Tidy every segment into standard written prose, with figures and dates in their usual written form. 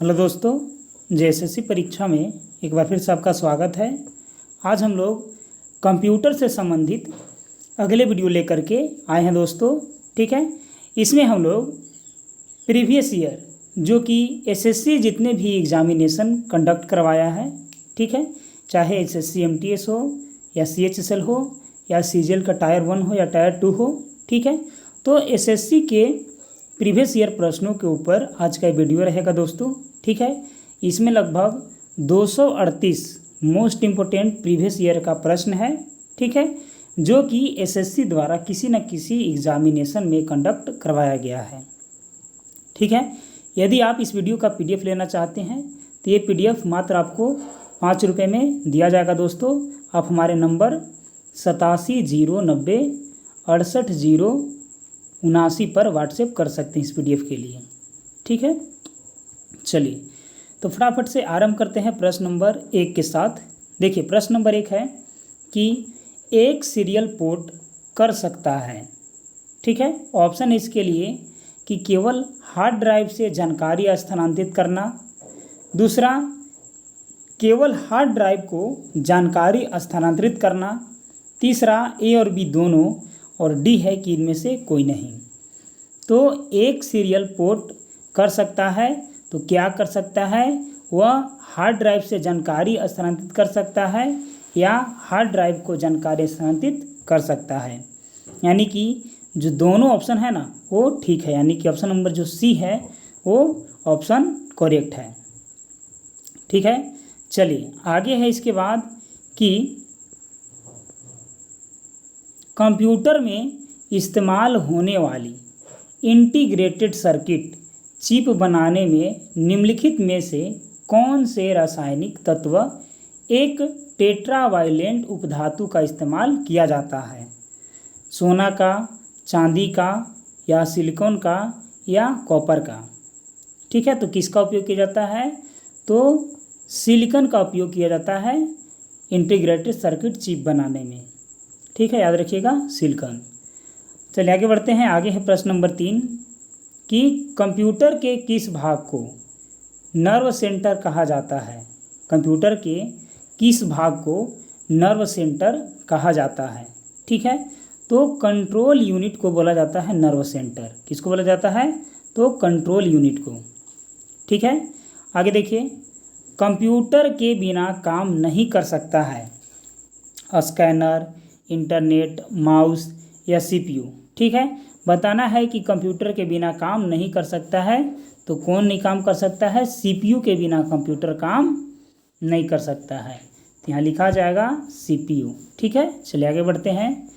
Hello दोस्तों, JSSC परीक्षा में एक बार फिर से आपका स्वागत है। आज हम लोग कंप्यूटर से संबंधित अगले वीडियो लेकर के आए हैं दोस्तों। ठीक है, इसमें हम लोग प्रीवियस ईयर जो कि एसएससी जितने भी एग्जामिनेशन कंडक्ट करवाया है, ठीक है, चाहे एसएससी एमटीएस हो या सीएचएसएल हो या सीजीएल का टायर 1 हो या टायर 2 हो, ठीक है, तो एसएससी के प्रीवियस ईयर प्रश्नों के ऊपर आज का वीडियो रहेगा दोस्तों। ठीक है, इसमें लगभग 238 मोस्ट इम्पोर्टेंट प्रीवियस ईयर का प्रश्न है, ठीक है, जो कि एसएससी द्वारा किसी न किसी एग्जामिनेशन में कंडक्ट करवाया गया है। ठीक है, यदि आप इस वीडियो का पीडीएफ लेना चाहते हैं तो ये पीडीएफ मात्र आपको 5 रुपये में दिया जाएगा दोस्तों। आप हमारे नंबर 8709068079 पर व्हाट्सएप कर सकते हैं इस पीडीएफ के लिए। ठीक है, चलिए तो फटाफट से आरंभ करते हैं प्रश्न नंबर 1 के साथ। देखिए, प्रश्न नंबर 1 है कि एक सीरियल पोर्ट कर सकता है। ठीक है, ऑप्शन इसके लिए कि केवल हार्ड ड्राइव से जानकारी स्थानांतरित करना, दूसरा केवल हार्ड ड्राइव को जानकारी स्थानांतरित करना, तीसरा ए और बी दोनों, और डी है कि इनमें से कोई नहीं। तो एक सीरियल पोर्ट कर सकता है तो क्या कर सकता है, वह हार्ड ड्राइव से जानकारी स्थानांतरित कर सकता है या हार्ड ड्राइव को जानकारी स्थानांतरित कर सकता है। यानी कि जो दोनों ऑप्शन है ना वो ठीक है, यानी कि ऑप्शन नंबर जो सी है वो ऑप्शन करेक्ट है। ठीक है, चलिए आगे है इसके बाद कि कंप्यूटर में इस्तेमाल होने वाली इंटीग्रेटेड सर्किट चिप बनाने में निम्नलिखित में से कौन से रासायनिक तत्व एक टेट्रावाइलेंट उपधातु का इस्तेमाल किया जाता है। सोना का, चांदी का, या सिलिकॉन का, या कॉपर का। ठीक है, तो किसका उपयोग किया जाता है, तो सिलिकॉन का उपयोग किया जाता है इंटीग्रेटेड सर्किट चिप बनाने में। ठीक है, याद रखिएगा सिलिकॉन। चलिए आगे बढ़ते हैं। आगे है प्रश्न नंबर 3 कि कंप्यूटर के किस भाग को नर्व सेंटर कहा जाता है। कंप्यूटर के किस भाग को नर्व सेंटर कहा जाता है। ठीक है, तो कंट्रोल यूनिट को बोला जाता है नर्व सेंटर। किसको बोला जाता है, तो कंट्रोल यूनिट को। ठीक है, आगे देखिए, कंप्यूटर के बिना काम नहीं कर सकता है स्कैनर, इंटरनेट, माउस या सीपीयू। ठीक है, बताना है कि कंप्यूटर के बिना काम नहीं कर सकता है, तो कौन नहीं काम कर सकता है, सीपीयू के बिना कंप्यूटर काम नहीं कर सकता है। तो यहाँ लिखा जाएगा सीपीयू। ठीक है, चलिए आगे बढ़ते हैं।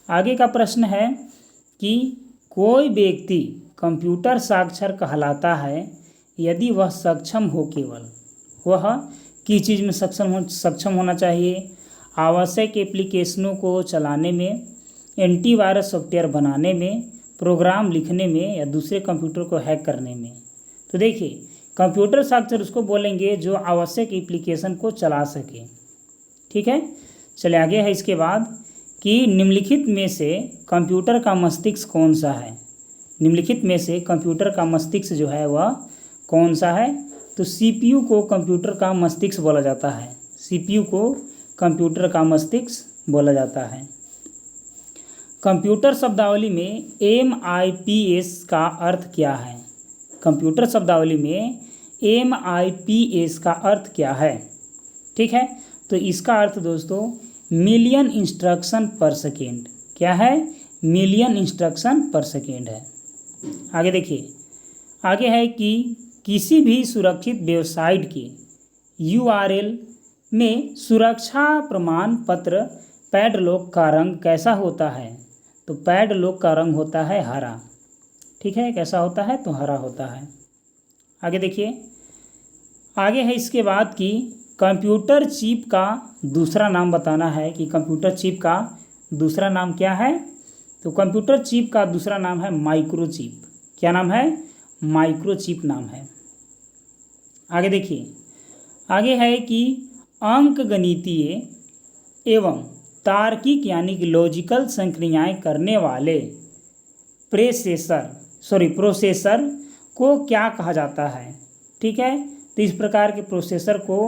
आगे का प्रश्न है कि कोई व्यक्ति कंप्यूटर साक्षर कहलाता है यदि वह सक्षम हो, केवल वह किस चीज़ में सक्षम होना चाहिए, आवश्यक एप्लीकेशनों को चलाने में, एंटीवायरस सॉफ्टवेयर बनाने में, प्रोग्राम लिखने में, या दूसरे कंप्यूटर को हैक करने में। तो देखिए, कंप्यूटर साक्षर उसको बोलेंगे जो आवश्यक एप्लीकेशन को चला सके। ठीक है, चलिए आगे है इसके बाद कि निम्नलिखित में से कंप्यूटर का मस्तिष्क कौन सा है। निम्नलिखित में से कंप्यूटर का मस्तिष्क जो है वह कौन सा है, तो सीपीयू को कंप्यूटर का मस्तिष्क बोला जाता है। सीपीयू को कंप्यूटर का मस्तिष्क बोला जाता है। कंप्यूटर शब्दावली में MIPS का अर्थ क्या है। कंप्यूटर शब्दावली में MIPS का अर्थ क्या है। ठीक है, तो इसका अर्थ दोस्तों मिलियन इंस्ट्रक्शन पर सेकेंड। क्या है, मिलियन इंस्ट्रक्शन पर सेकेंड है। आगे देखिए, आगे है कि किसी भी सुरक्षित वेबसाइट के URL में सुरक्षा प्रमाण पत्र पैडलॉक का रंग कैसा होता है, तो पैडलॉक का रंग होता है हरा। ठीक है, कैसा होता है, तो हरा होता है। आगे देखिए, आगे है इसके बाद कि कंप्यूटर चिप का दूसरा नाम बताना है कि कंप्यूटर चिप का दूसरा नाम क्या है, तो कंप्यूटर चिप का दूसरा नाम है माइक्रोचिप। क्या नाम है, माइक्रोचिप नाम है। आगे देखिए, आगे है कि अंकगणितीय एवं तार्किक यानी कि लॉजिकल संक्रियाएं करने वाले प्रोसेसर को क्या कहा जाता है। ठीक है, तो इस प्रकार के प्रोसेसर को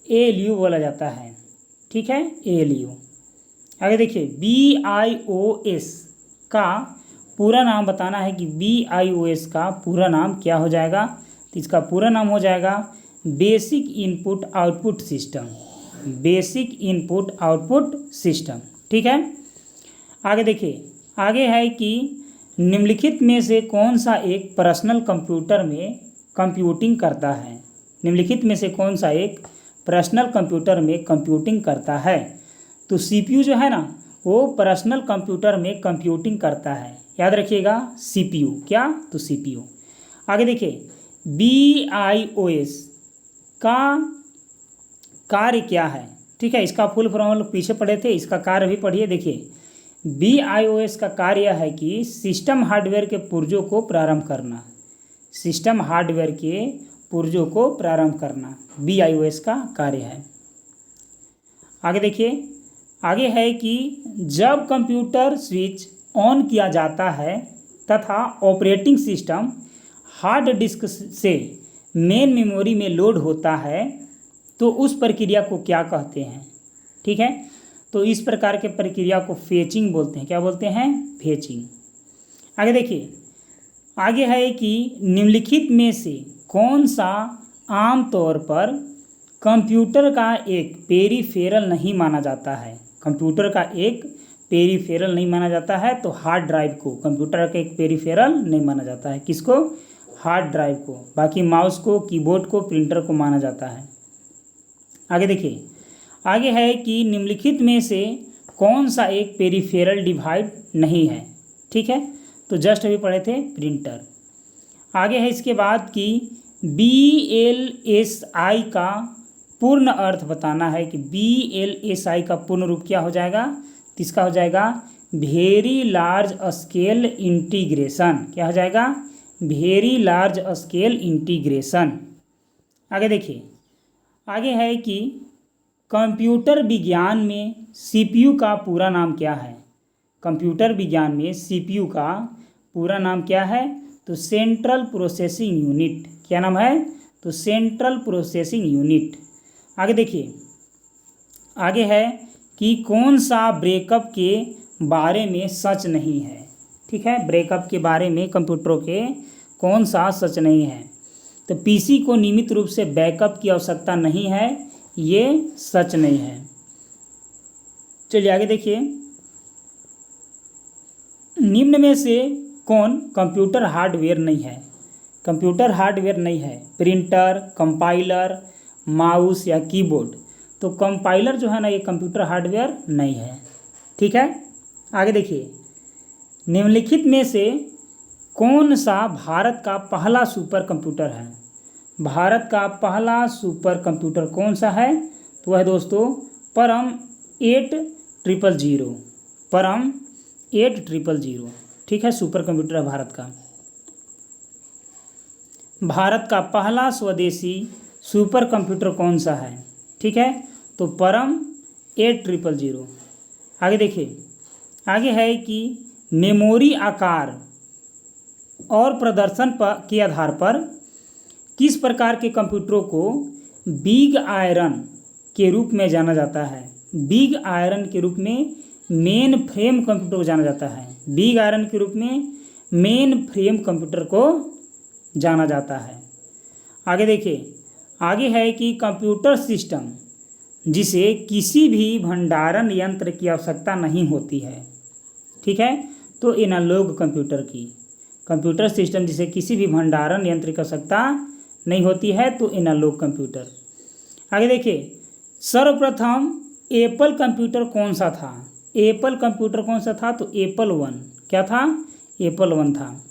ALU बोला जाता है। ठीक है, ALU। आगे देखिए, BIOS का पूरा नाम बताना है कि BIOS का पूरा नाम क्या हो जाएगा। तो इसका पूरा नाम हो जाएगा basic input output system, basic input output system. ठीक है, आगे देखिए, आगे है कि निम्नलिखित में से कौन सा एक पर्सनल कंप्यूटर में कंप्यूटिंग करता है। निम्नलिखित में से कौन सा एक पर्सनल कंप्यूटर में कंप्यूटिंग करता है। तो CPU जो है ना, वो पर्सनल कंप्यूटर में कंप्यूटिंग करता है। याद रखिएगा, CPU क्या, तो CPU। आगे देखिए, BIOS का कार्य क्या है। ठीक है, इसका फुल फॉर्म हम लोग पीछे पढ़े थे, इसका कार्य भी पढ़िए। देखिए, BIOS का कार्य है कि सिस्टम हार्डवेयर के पुर्जों को प्रारंभ करना, सिस्टम हार्डवेयर के पुर्जों को प्रारंभ करना BIOS का कार्य है। आगे देखिए, आगे है कि जब कंप्यूटर स्विच ऑन किया जाता है तथा ऑपरेटिंग सिस्टम हार्ड डिस्क से मेन मेमोरी में लोड होता है तो उस प्रक्रिया को क्या कहते हैं। ठीक है, तो इस प्रकार के प्रक्रिया को फेचिंग बोलते हैं। क्या बोलते हैं, फेचिंग। आगे देखिए, आगे है कि निम्नलिखित में से कौन सा आमतौर पर कंप्यूटर का एक पेरिफेरल नहीं माना जाता है। कंप्यूटर का एक पेरिफेरल नहीं माना जाता है, तो हार्ड ड्राइव को कंप्यूटर का एक पेरिफेरल नहीं माना जाता है। किसको, हार्ड ड्राइव को। बाकी माउस को, कीबोर्ड को, प्रिंटर को माना जाता है। आगे देखिए, आगे है कि निम्नलिखित में से कौन सा एक पेरिफेरल डिवाइस नहीं है। ठीक है, तो जस्ट अभी पढ़े थे प्रिंटर। आगे है इसके बाद कि BLSI का पूर्ण अर्थ बताना है कि BLSI का पूर्ण रूप क्या हो जाएगा। तो इसका हो जाएगा वेरी लार्ज स्केल इंटीग्रेशन। क्या हो जाएगा, वेरी लार्ज स्केल इंटीग्रेशन। आगे देखिए, आगे है कि कंप्यूटर विज्ञान में CPU का पूरा नाम क्या है। कंप्यूटर विज्ञान में CPU का पूरा नाम क्या है, तो सेंट्रल प्रोसेसिंग यूनिट। क्या नाम है, तो सेंट्रल प्रोसेसिंग यूनिट। आगे देखिए, आगे है कि कौन सा ब्रेकअप के बारे में सच नहीं है। ठीक है, ब्रेकअप के बारे में कंप्यूटरों के कौन सा सच नहीं है। तो PC को नियमित रूप से बैकअप की आवश्यकता नहीं है, ये सच नहीं है। चलिए आगे देखिए, निम्न में से कौन कंप्यूटर हार्डवेयर नहीं है। कंप्यूटर हार्डवेयर नहीं है, प्रिंटर, कंपाइलर, माउस या कीबोर्ड। तो कंपाइलर जो है ना, ये कंप्यूटर हार्डवेयर नहीं है। ठीक है, आगे देखिए, निम्नलिखित में से कौन सा भारत का पहला सुपर कंप्यूटर है। भारत का पहला सुपर कंप्यूटर कौन सा है, तो वह है दोस्तों परम 8000, परम 8000। ठीक है, सुपर कंप्यूटर है भारत का। भारत का पहला स्वदेशी सुपर कंप्यूटर कौन सा है। ठीक है, तो परम 8000। आगे देखिए, आगे है कि मेमोरी आकार और प्रदर्शन के आधार पर किस प्रकार के कंप्यूटरों को बिग आयरन के रूप में जाना जाता है। बिग आयरन के रूप में मेन फ्रेम कंप्यूटर को जाना जाता है। बिग आयरन के रूप में मेन फ्रेम कंप्यूटर को जाना जाता है। आगे देखिए, आगे है कि कंप्यूटर सिस्टम जिसे किसी भी भंडारण यंत्र की आवश्यकता नहीं होती है। ठीक है, तो एनालॉग कंप्यूटर की, कंप्यूटर सिस्टम जिसे किसी भी भंडारण यंत्र की आवश्यकता नहीं होती है, तो एनालॉग कंप्यूटर। आगे देखिए, सर्वप्रथम एप्पल कंप्यूटर कौन सा था। एप्पल कंप्यूटर कौन सा था, तो एप्पल 1। क्या था, एप्पल 1 था।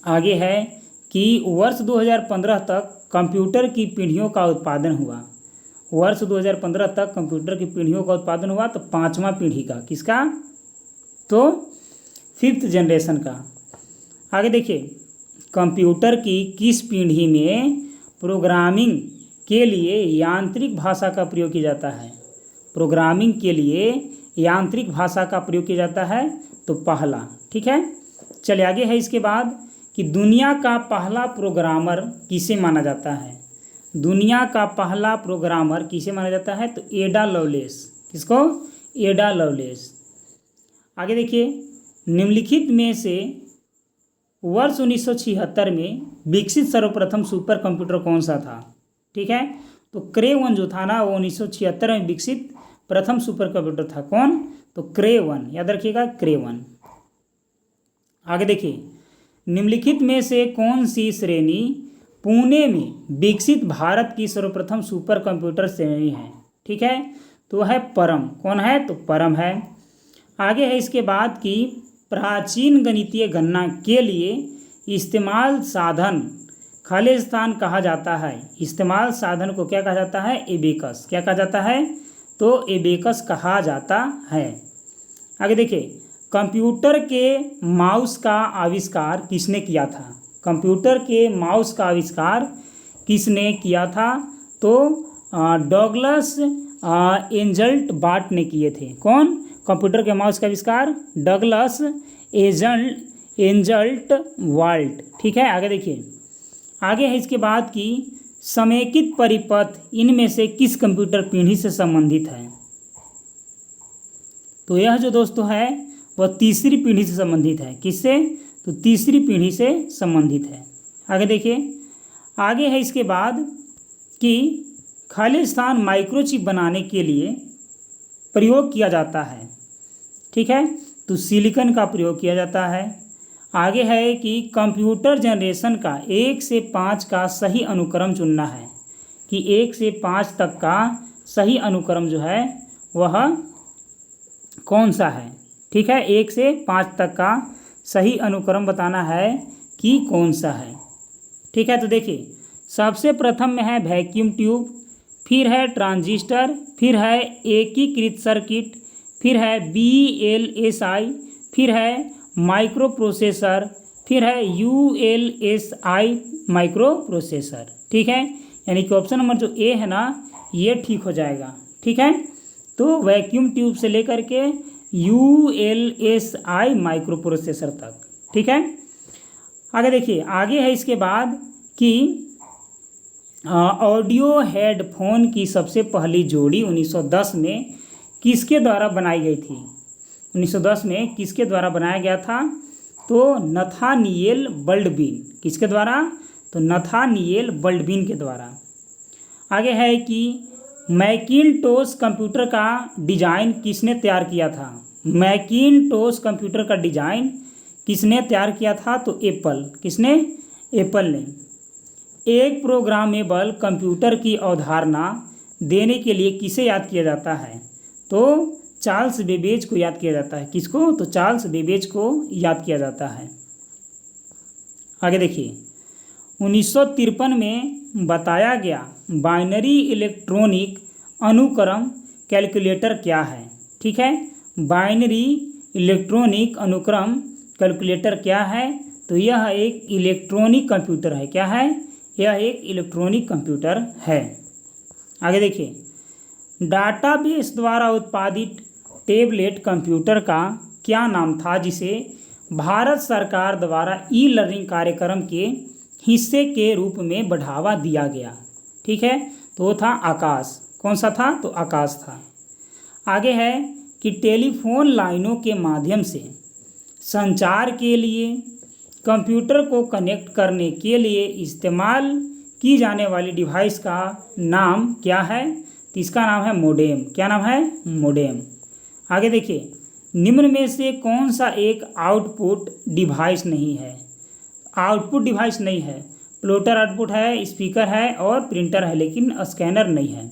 आगे है कि वर्ष 2015 तक कंप्यूटर की पीढ़ियों का उत्पादन हुआ। वर्ष 2015 तक कंप्यूटर की पीढ़ियों का उत्पादन हुआ, तो 5वां पीढ़ी का। किसका, तो 5th जनरेशन का। आगे देखिए, कंप्यूटर की किस पीढ़ी में प्रोग्रामिंग के लिए यांत्रिक भाषा का प्रयोग किया जाता है। प्रोग्रामिंग के लिए यांत्रिक भाषा का प्रयोग किया जाता है, तो पहला। ठीक है, चलिए आगे है इसके बाद कि दुनिया का पहला प्रोग्रामर किसे माना जाता है। दुनिया का पहला प्रोग्रामर किसे माना जाता है? तो एडा लवलेस। किसको? एडा लवलेस। आगे देखिए, निम्नलिखित में से वर्ष 1976 में विकसित सर्वप्रथम सुपर कंप्यूटर कौन सा था? ठीक है, तो क्रे 1 जो था ना वो 1976 में विकसित प्रथम सुपर कंप्यूटर था। कौन? तो क्रे 1, याद रखिएगा, क्रे 1। आगे देखिए, निम्नलिखित में से कौन सी श्रेणी पुणे में विकसित भारत की सर्वप्रथम सुपर कंप्यूटर श्रेणी है? ठीक है, तो है परम। कौन है? तो परम है। आगे है इसके बाद की प्राचीन गणितीय गणना के लिए इस्तेमाल साधन खालिस्तान कहा जाता है। इस्तेमाल साधन को क्या कहा जाता है? एबेकस। क्या कहा जाता है? तो एबेकस कहा जाता है। आगे देखिए, कंप्यूटर के माउस का आविष्कार किसने किया था? कंप्यूटर के माउस का आविष्कार किसने किया था? तो डगलस एंजल्ट बार्ट ने किए थे। कौन? कंप्यूटर के माउस का आविष्कार डगलस एंजल्ट वाल्ट। ठीक है, आगे देखिए, आगे है इसके बाद की समेकित परिपथ इनमें से किस कंप्यूटर पीढ़ी से संबंधित है? तो यह जो दोस्तों है वह तीसरी पीढ़ी से संबंधित है। किससे? तो तीसरी पीढ़ी से संबंधित है। आगे देखिए, आगे है इसके बाद कि खालिस्तान माइक्रोचिप बनाने के लिए प्रयोग किया जाता है। ठीक है, तो सिलिकॉन का प्रयोग किया जाता है। आगे है कि कंप्यूटर जनरेशन का 1 से 5 का सही अनुक्रम चुनना है, कि 1 से 5 तक का सही अनुक्रम जो है वह कौन सा है? ठीक है, 1 से 5 तक का सही अनुक्रम बताना है कि कौन सा है। ठीक है, तो देखिए, सबसे प्रथम में है वैक्यूम ट्यूब, फिर है ट्रांजिस्टर, फिर है एकीकृत सर्किट, फिर है VLSI, फिर है माइक्रो प्रोसेसर, फिर है ULSI माइक्रो प्रोसेसर। ठीक है, यानी कि ऑप्शन नंबर जो ए है ना ये ठीक हो जाएगा। ठीक है, तो वैक्यूम ट्यूब से लेकर के ULSI माइक्रो प्रोसेसर तक। ठीक है, आगे देखिए, आगे है इसके बाद कि ऑडियो हेडफोन की सबसे पहली जोड़ी 1910 में किसके द्वारा बनाई गई थी? 1910 में किसके द्वारा बनाया गया था? तो नथानिएल बल्डबिन। किसके द्वारा? तो नथानिएल बल्डबिन के द्वारा। आगे है कि मैकिनटोश कंप्यूटर का डिजाइन किसने तैयार किया था? मैकिनटोश कंप्यूटर का डिजाइन किसने तैयार किया था? तो एप्पल। किसने? एप्पल ने। एक प्रोग्रामेबल कंप्यूटर की अवधारणा देने के लिए किसे याद किया जाता है? तो चार्ल्स बेबेज को याद किया जाता है। किसको? तो चार्ल्स बेबेज को याद किया जाता है। आगे देखिए, 1953 में बताया गया बाइनरी इलेक्ट्रॉनिक अनुक्रम कैलकुलेटर क्या है? ठीक है, बाइनरी इलेक्ट्रॉनिक अनुक्रम कैलकुलेटर क्या है? तो यह एक इलेक्ट्रॉनिक कंप्यूटर है। क्या है? यह एक इलेक्ट्रॉनिक कंप्यूटर है। आगे देखिए, डाटाबेस द्वारा उत्पादित टेबलेट कंप्यूटर का क्या नाम था जिसे भारत सरकार द्वारा ई लर्निंग कार्यक्रम के हिस्से के रूप में बढ़ावा दिया गया? ठीक है, तो वो था आकाश। कौन सा था? तो आकाश था। आगे है कि टेलीफोन लाइनों के माध्यम से संचार के लिए कंप्यूटर को कनेक्ट करने के लिए इस्तेमाल की जाने वाली डिवाइस का नाम क्या है? तो इसका नाम है मोडेम। क्या नाम है? मोडेम। आगे देखिए, निम्न में से कौन सा एक आउटपुट डिवाइस नहीं है? आउटपुट डिवाइस नहीं है। प्लोटर आउटपुट है, स्पीकर है और प्रिंटर है, लेकिन स्कैनर नहीं है।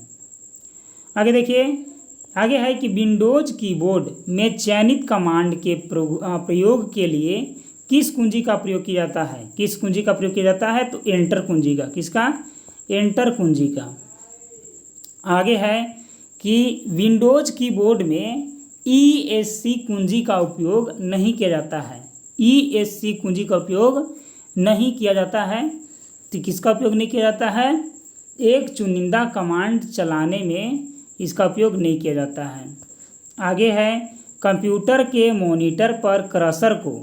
आगे देखिए, आगे है कि विंडोज कीबोर्ड में चयनित कमांड के प्रयोग के लिए किस कुंजी का प्रयोग किया जाता है? किस कुंजी का प्रयोग किया जाता है? तो एंटर कुंजी का। किसका? एंटर कुंजी का। आगे है कि विंडोज कीबोर्ड में ESC कुंजी का उपयोग नहीं किया जाता है। ESC कुंजी का उपयोग नहीं किया जाता है। तो किसका उपयोग नहीं किया जाता है? एक चुनिंदा कमांड चलाने में इसका उपयोग नहीं किया जाता है। आगे है, कंप्यूटर के मॉनिटर पर कर्सर को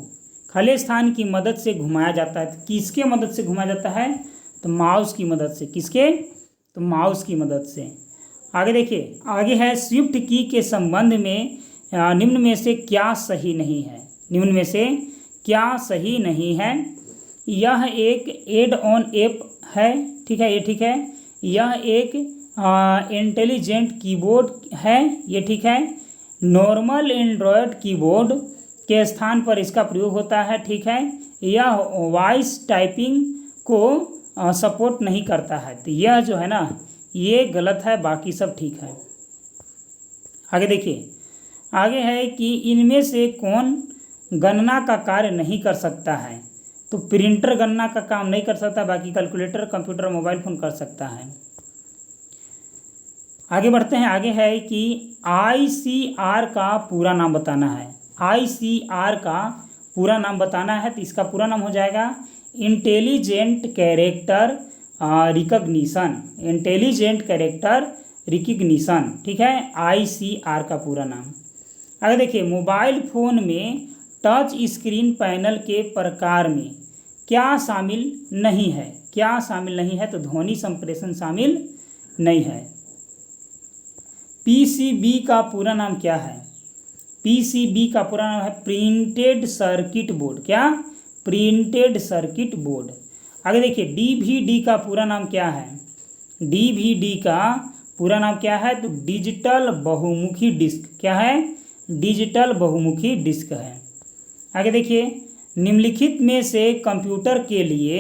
खालिस्तान की मदद से घुमाया जाता है। तो किसके मदद से घुमाया जाता है? तो माउस की मदद से। किसके? तो माउस की मदद से। आगे देखिए, आगे है शिफ्ट की के संबंध में निम्न में से क्या सही नहीं है। निम्न में से क्या सही नहीं है। यह एक एड ऑन ऐप है, ठीक है, ये ठीक है। यह एक इंटेलिजेंट कीबोर्ड है, ये ठीक है। नॉर्मल एंड्रॉयड कीबोर्ड के स्थान पर इसका प्रयोग होता है, ठीक है। यह वॉइस टाइपिंग को सपोर्ट नहीं करता है, तो यह जो है ना ये गलत है, बाकी सब ठीक है। आगे देखिए, आगे है कि इनमें से कौन गणना का कार्य नहीं कर सकता है। तो प्रिंटर गणना का काम नहीं कर सकता, बाकी कैलकुलेटर, कंप्यूटर, मोबाइल फ़ोन कर सकता है। आगे बढ़ते हैं। आगे है कि ICR का पूरा नाम बताना है। ICR का पूरा नाम बताना है, तो इसका पूरा नाम हो जाएगा intelligent character recognition. Intelligent character recognition, ठीक है, ICR का पूरा नाम। आगे देखिए, मोबाइल फ़ोन में टच स्क्रीन पैनल के प्रकार में क्या शामिल नहीं है। क्या शामिल नहीं है, तो ध्वनि संप्रेषण शामिल नहीं है। PCB का पूरा नाम क्या है। PCB का पूरा नाम है प्रिंटेड सर्किट बोर्ड। क्या? Printed circuit board. आगे देखिए, DVD का पूरा नाम क्या है। DVD का पूरा नाम क्या है, तो डिजिटल बहुमुखी डिस्क। क्या है? डिजिटल बहुमुखी डिस्क है। आगे देखिए, निम्नलिखित में से कंप्यूटर के लिए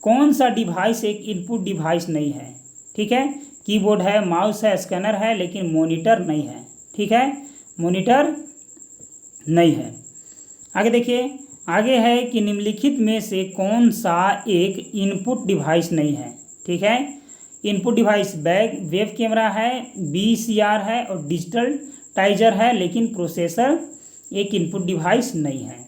कौन सा डिवाइस एक इनपुट डिवाइस नहीं है। ठीक है, कीबोर्ड है, माउस है, स्कैनर है, लेकिन मॉनिटर नहीं है। ठीक है, मॉनिटर नहीं है। आगे देखिए, आगे है कि निम्नलिखित में से कौन सा एक इनपुट डिवाइस नहीं है। ठीक है, इनपुट डिवाइस वेब कैमरा है, VCR है और डिजिटल टाइजर है, लेकिन प्रोसेसर एक इनपुट डिवाइस नहीं है।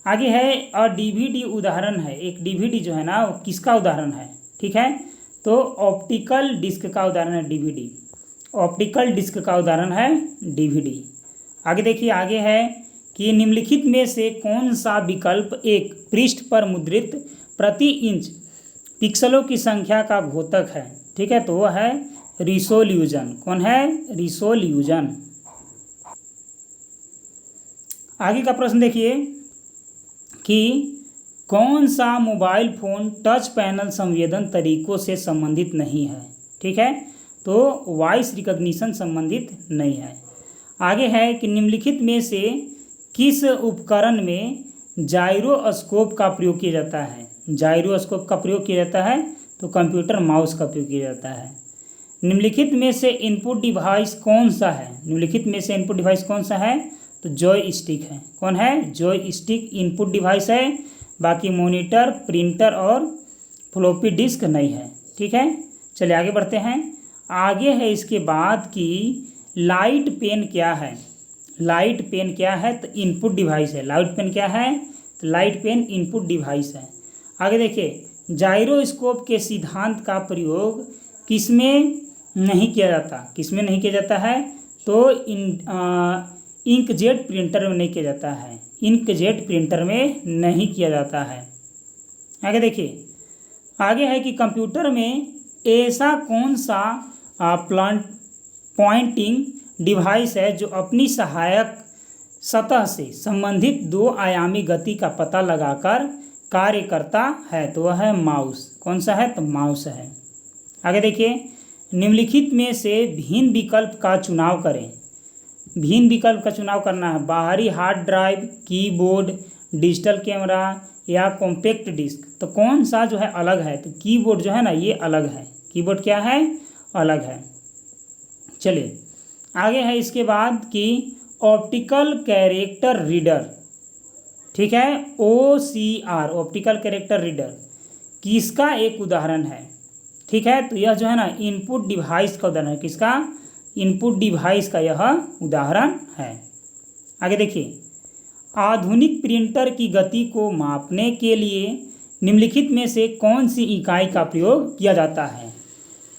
आगे है और DVD उदाहरण है। एक DVD जो है ना वो किसका उदाहरण है। ठीक है, तो ऑप्टिकल डिस्क का उदाहरण है DVD। ऑप्टिकल डिस्क का उदाहरण है DVD। आगे देखिए, आगे है कि निम्नलिखित में से कौन सा विकल्प एक पृष्ठ पर मुद्रित प्रति इंच पिक्सलों की संख्या का घोतक है। ठीक है, तो वह है रिसोल्यूशन। कौन है? रिसोल्यूशन। आगे का प्रश्न देखिए कि कौन सा मोबाइल फ़ोन टच पैनल संवेदन तरीकों से संबंधित नहीं है। ठीक है, तो वॉइस रिकग्निशन संबंधित नहीं है। आगे है कि निम्नलिखित में से किस उपकरण में जाइरोस्कोप का प्रयोग किया जाता है। जाइरोस्कोप का प्रयोग किया जाता है, तो कंप्यूटर माउस का प्रयोग किया जाता है। निम्नलिखित में से इनपुट डिवाइस कौन सा है। निम्नलिखित में से इनपुट डिवाइस कौन सा है, तो जॉय स्टिक है। कौन है? जॉय स्टिक इनपुट डिवाइस है, बाकी मॉनिटर, प्रिंटर और फ्लॉपी डिस्क नहीं है। ठीक है, चलिए आगे बढ़ते हैं। आगे है इसके बाद कि लाइट पेन क्या है। लाइट पेन क्या है, तो इनपुट डिवाइस है। लाइट पेन क्या है, तो लाइट पेन इनपुट डिवाइस है। आगे देखिए, जाइरोस्कोप के सिद्धांत का प्रयोग किसमें नहीं किया जाता। किसमें नहीं किया जाता है, तो इंकजेट प्रिंटर में नहीं किया जाता है। इंकजेट प्रिंटर में नहीं किया जाता है। आगे देखिए, आगे है कि कंप्यूटर में ऐसा कौन सा पॉइंटिंग डिवाइस है जो अपनी सहायक सतह से संबंधित 2 आयामी गति का पता लगाकर कार्य करता है, तो वह है माउस। कौन सा है, तो माउस है। आगे देखिए, निम्नलिखित में से भिन्न विकल्प का चुनाव करें। भिन्न विकल्प का चुनाव करना है। बाहरी hard drive, keyboard, digital camera या कॉम्पैक्ट डिस्क। तो कौन सा जो है अलग है, तो कीबोर्ड जो है ना ये अलग है। कीबोर्ड क्या है, अलग है। चलिए आगे है इसके बाद कि ऑप्टिकल कैरेक्टर रीडर। ठीक है, OCR ऑप्टिकल कैरेक्टर रीडर किसका एक उदाहरण है। ठीक है, तो यह जो है ना इनपुट डिवाइस का उदाहरण है। किसका? इनपुट डिवाइस का यह उदाहरण है। आगे देखिए, आधुनिक प्रिंटर की गति को मापने के लिए निम्नलिखित में से कौन सी इकाई का प्रयोग किया जाता है।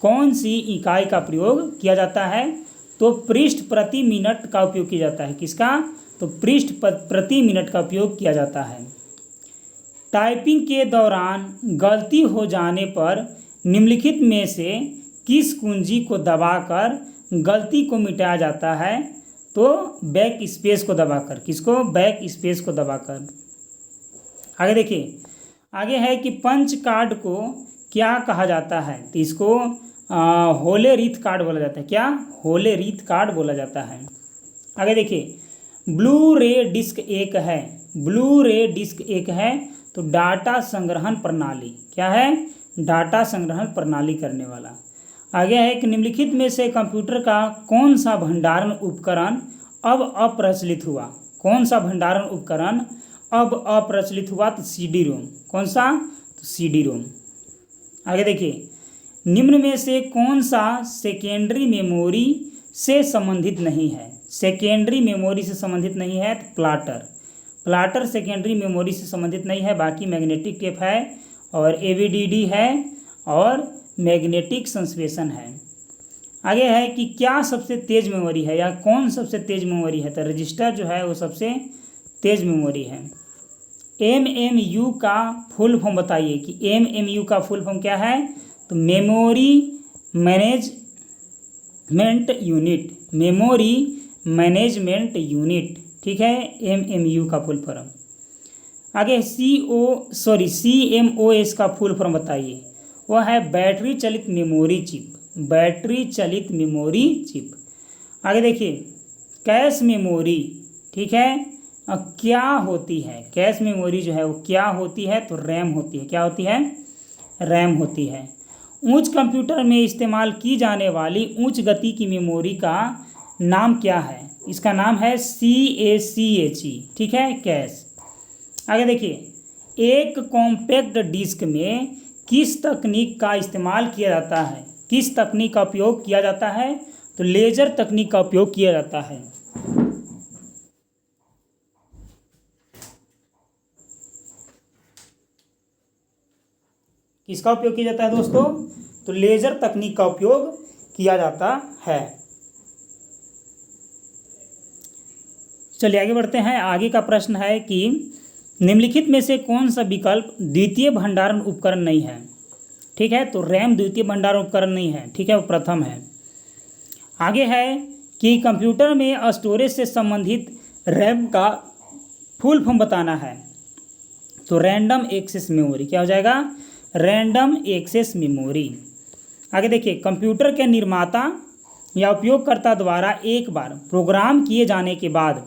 कौन सी इकाई का प्रयोग किया जाता है, तो पृष्ठ प्रति मिनट का उपयोग किया जाता है। किसका? तो पृष्ठ प्रति मिनट का उपयोग किया जाता है। टाइपिंग के दौरान गलती हो जाने पर निम्नलिखित में से किस कुंजी को दबाकर गलती को मिटाया जाता है? तो बैक स्पेस को दबाकर। किसको? बैक स्पेस को दबाकर। आगे देखिए, आगे है कि पंच कार्ड को क्या कहा जाता है? तो इसको होले रीथ कार्ड बोला जाता है। क्या? होले रीथ कार्ड बोला जाता है। आगे देखिए, ब्लू रे डिस्क एक है। ब्लू रे डिस्क एक है तो डाटा संग्रहण प्रणाली क्या है? डाटा संग्रहण प्रणाली करने वाला। आगे है कि निम्नलिखित में से कंप्यूटर का कौन सा भंडारण उपकरण अब अप्रचलित हुआ? कौन सा भंडारण उपकरण अब अप्रचलित हुआ? तो सीडी रोम। कौन सा? तो सीडी रोम। आगे देखिए, निम्न में से कौन सा सेकेंडरी मेमोरी से संबंधित नहीं है? सेकेंडरी मेमोरी से संबंधित नहीं है तो प्लाटर। प्लाटर सेकेंडरी मेमोरी से संबंधित नहीं है, बाकी मैग्नेटिक टेप है और एवीडीडी है और मैग्नेटिक संश्लेषण है। आगे है कि क्या सबसे तेज मेमोरी है या कौन सबसे तेज मेमोरी है? तो रजिस्टर जो है वो सबसे तेज मेमोरी है। एमएमयू का फुल फॉर्म बताइए कि एमएमयू का फुल फॉर्म क्या है? तो memory management unit. Memory management unit, ठीक है, एमएमयू का फुल फॉर्म। आगे सीएमओएस का फुल फॉर्म बताइए। वह है बैटरी चलित मेमोरी चिप। बैटरी चलित मेमोरी चिप। आगे देखिए, कैश मेमोरी, ठीक है, क्या होती है? कैश मेमोरी जो है वो क्या होती है? तो रैम होती है। क्या होती है? रैम होती है। उच्च कंप्यूटर में इस्तेमाल की जाने वाली उच्च गति की मेमोरी का नाम क्या है? इसका नाम है CACHE, ठीक है, कैश। आगे देखिए, एक कॉम्पैक्ट डिस्क में किस तकनीक का इस्तेमाल किया जाता है? किस तकनीक का उपयोग किया जाता है? तो लेजर तकनीक का उपयोग किया जाता है। किसका उपयोग किया जाता है दोस्तों? तो लेजर तकनीक का उपयोग किया जाता है। चलिए आगे बढ़ते हैं। आगे का प्रश्न है कि निम्नलिखित में से कौन सा विकल्प द्वितीय भंडारण उपकरण नहीं है? ठीक है, तो रैम द्वितीय भंडारण उपकरण नहीं है, ठीक है, वो प्रथम है। आगे है कि कंप्यूटर में स्टोरेज से संबंधित रैम का फुल फॉर्म बताना है। तो रैंडम एक्सेस मेमोरी। क्या हो जाएगा? Random access memory. आगे देखिए, कंप्यूटर के निर्माता या उपयोगकर्ता द्वारा एक बार प्रोग्राम किए जाने के बाद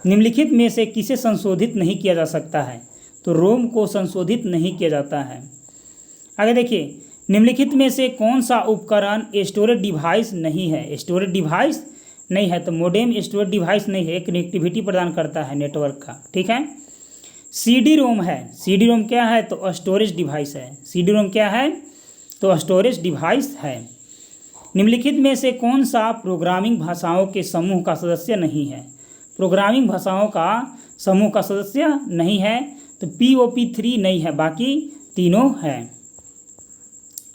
निम्नलिखित में से किसे संशोधित नहीं किया जा सकता है? तो रोम को संशोधित नहीं किया जाता है। आगे देखिए, निम्नलिखित में से कौन सा उपकरण स्टोरेज डिवाइस नहीं है? स्टोरेज डिवाइस नहीं है तो मोडेम स्टोरेज डिवाइस नहीं है, कनेक्टिविटी प्रदान करता है नेटवर्क का, ठीक है। सीडी रोम है। सीडी रोम क्या है? तो स्टोरेज डिवाइस है। सीडी रोम क्या है? तो स्टोरेज डिवाइस है। निम्नलिखित में से कौन सा प्रोग्रामिंग भाषाओं के समूह का सदस्य नहीं है? प्रोग्रामिंग भाषाओं का समूह का सदस्य नहीं है तो POP3 नहीं है, बाकी तीनों है।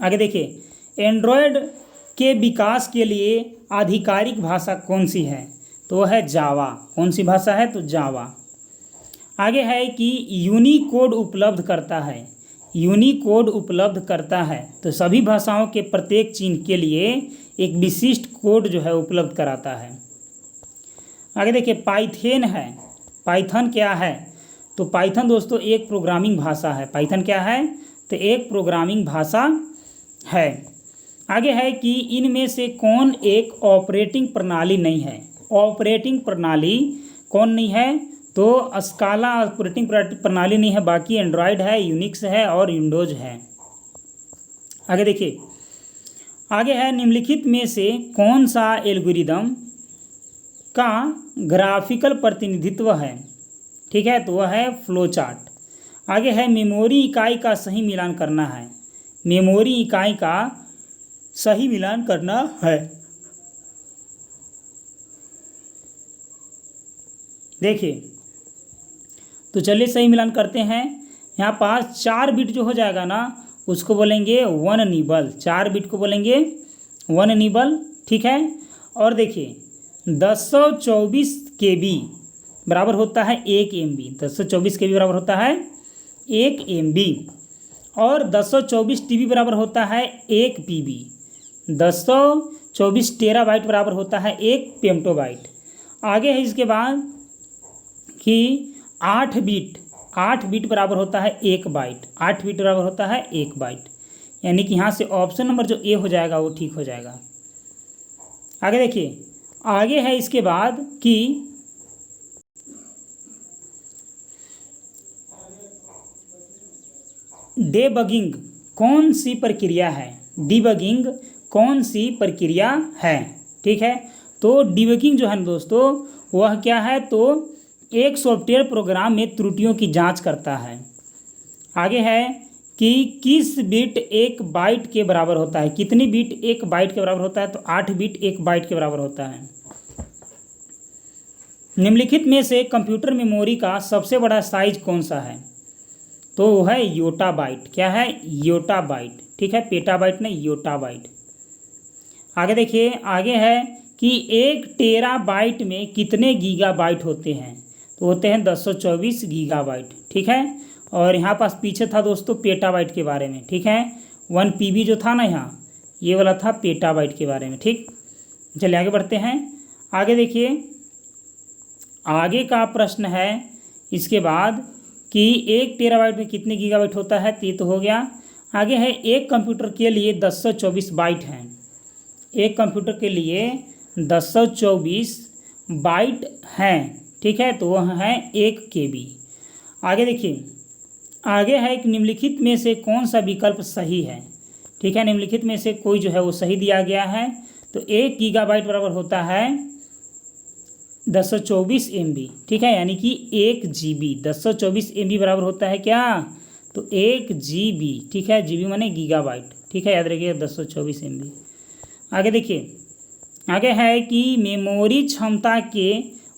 आगे देखिए, एंड्रॉयड के विकास के लिए आधिकारिक भाषा कौन सी है? तो वह है जावा। कौन सी भाषा है? तो जावा। आगे है कि यूनिकोड उपलब्ध करता है। यूनिकोड उपलब्ध करता है तो सभी भाषाओं के प्रत्येक चिन्ह के लिए एक विशिष्ट कोड जो है उपलब्ध कराता है। आगे देखिए, पाइथन है। पाइथन क्या है? तो पाइथन दोस्तों एक प्रोग्रामिंग भाषा है। पाइथन क्या है? तो एक प्रोग्रामिंग भाषा है। आगे है कि इनमें से कौन एक ऑपरेटिंग प्रणाली नहीं है? ऑपरेटिंग प्रणाली कौन नहीं है? तो स्काला ऑपरेटिंग प्रणाली नहीं है, बाकी एंड्रॉयड है, यूनिक्स है और विंडोज है। आगे देखिए, आगे है निम्नलिखित में से कौन सा एल्गोरिदम का ग्राफिकल प्रतिनिधित्व है? ठीक है, तो वह है फ्लो चार्ट। आगे है मेमोरी इकाई का सही मिलान करना है। मेमोरी इकाई का सही मिलान करना है। देखिए, तो चलिए सही मिलान करते हैं। यहाँ पास 4 बिट जो हो जाएगा ना उसको बोलेंगे 1 निबल। 4 बिट को बोलेंगे 1 निबल, ठीक है। और देखिए 1024 KB बराबर होता है 1 MB। 1024 KB बराबर होता है 1 MB और 1024 TB बराबर होता है 1 PB। 224 टेराबाइट बराबर होता है 1 पेम्टोबाइट। आगे है इसके बाद कि 8 बिट बराबर होता है 1 बाइट। 8 बिट बराबर होता है 1 बाइट, यानी कि यहाँ से ऑप्शन नंबर जो ए हो जाएगा वो ठीक हो जाएगा। आगे देखिए, आगे है इसके बाद कि डेबगिंग कौन सी प्रक्रिया है। डिबगिंग कौन सी प्रक्रिया है, ठीक है। तो डिबगिंग जो है ना दोस्तों, वह क्या है, तो एक सॉफ्टवेयर प्रोग्राम में त्रुटियों की जांच करता है। आगे है कि किस बिट 1 बाइट के बराबर होता है। कितनी बिट 1 बाइट के बराबर होता है, तो 8 बिट 1 बाइट के बराबर होता है। निम्नलिखित में से कंप्यूटर मेमोरी का सबसे बड़ा साइज कौन सा है, तो वो है योटाबाइट। क्या है, योटाबाइट, ठीक है, पेटाबाइट नहीं, योटाबाइट। आगे देखिए, आगे है कि 1 टेराबाइट में कितने गीगाबाइट होते हैं, तो होते हैं 224 गीगाबाइट, ठीक है। और यहाँ पास पीछे था दोस्तों पेटाबाइट के बारे में, ठीक है। 1 PB जो था ना, यहाँ ये वाला था पेटाबाइट के बारे में, ठीक। चलिए आगे बढ़ते हैं। आगे देखिए, आगे का प्रश्न है इसके बाद कि 1 टेराबाइट में कितने गीगाबाइट होता है, तो ये तो हो गया। आगे है एक कंप्यूटर के लिए 224 बाइट हैं। एक कंप्यूटर के लिए 224 बाइट हैं, ठीक है, तो वह है 1 KB। आगे देखिए, आगे है कि निम्नलिखित में से कौन सा विकल्प सही है, ठीक है। निम्नलिखित में से कोई जो है वो सही दिया गया है। तो 1 गीगाबाइट बराबर होता है 224 MB, ठीक है, यानी कि 1 GB। 224 MB बराबर होता है क्या, तो 1 GB, ठीक है। GB माने गीगाबाइट, ठीक है, याद रखिए 224 MB। आगे देखिए, आगे है कि मेमोरी क्षमता के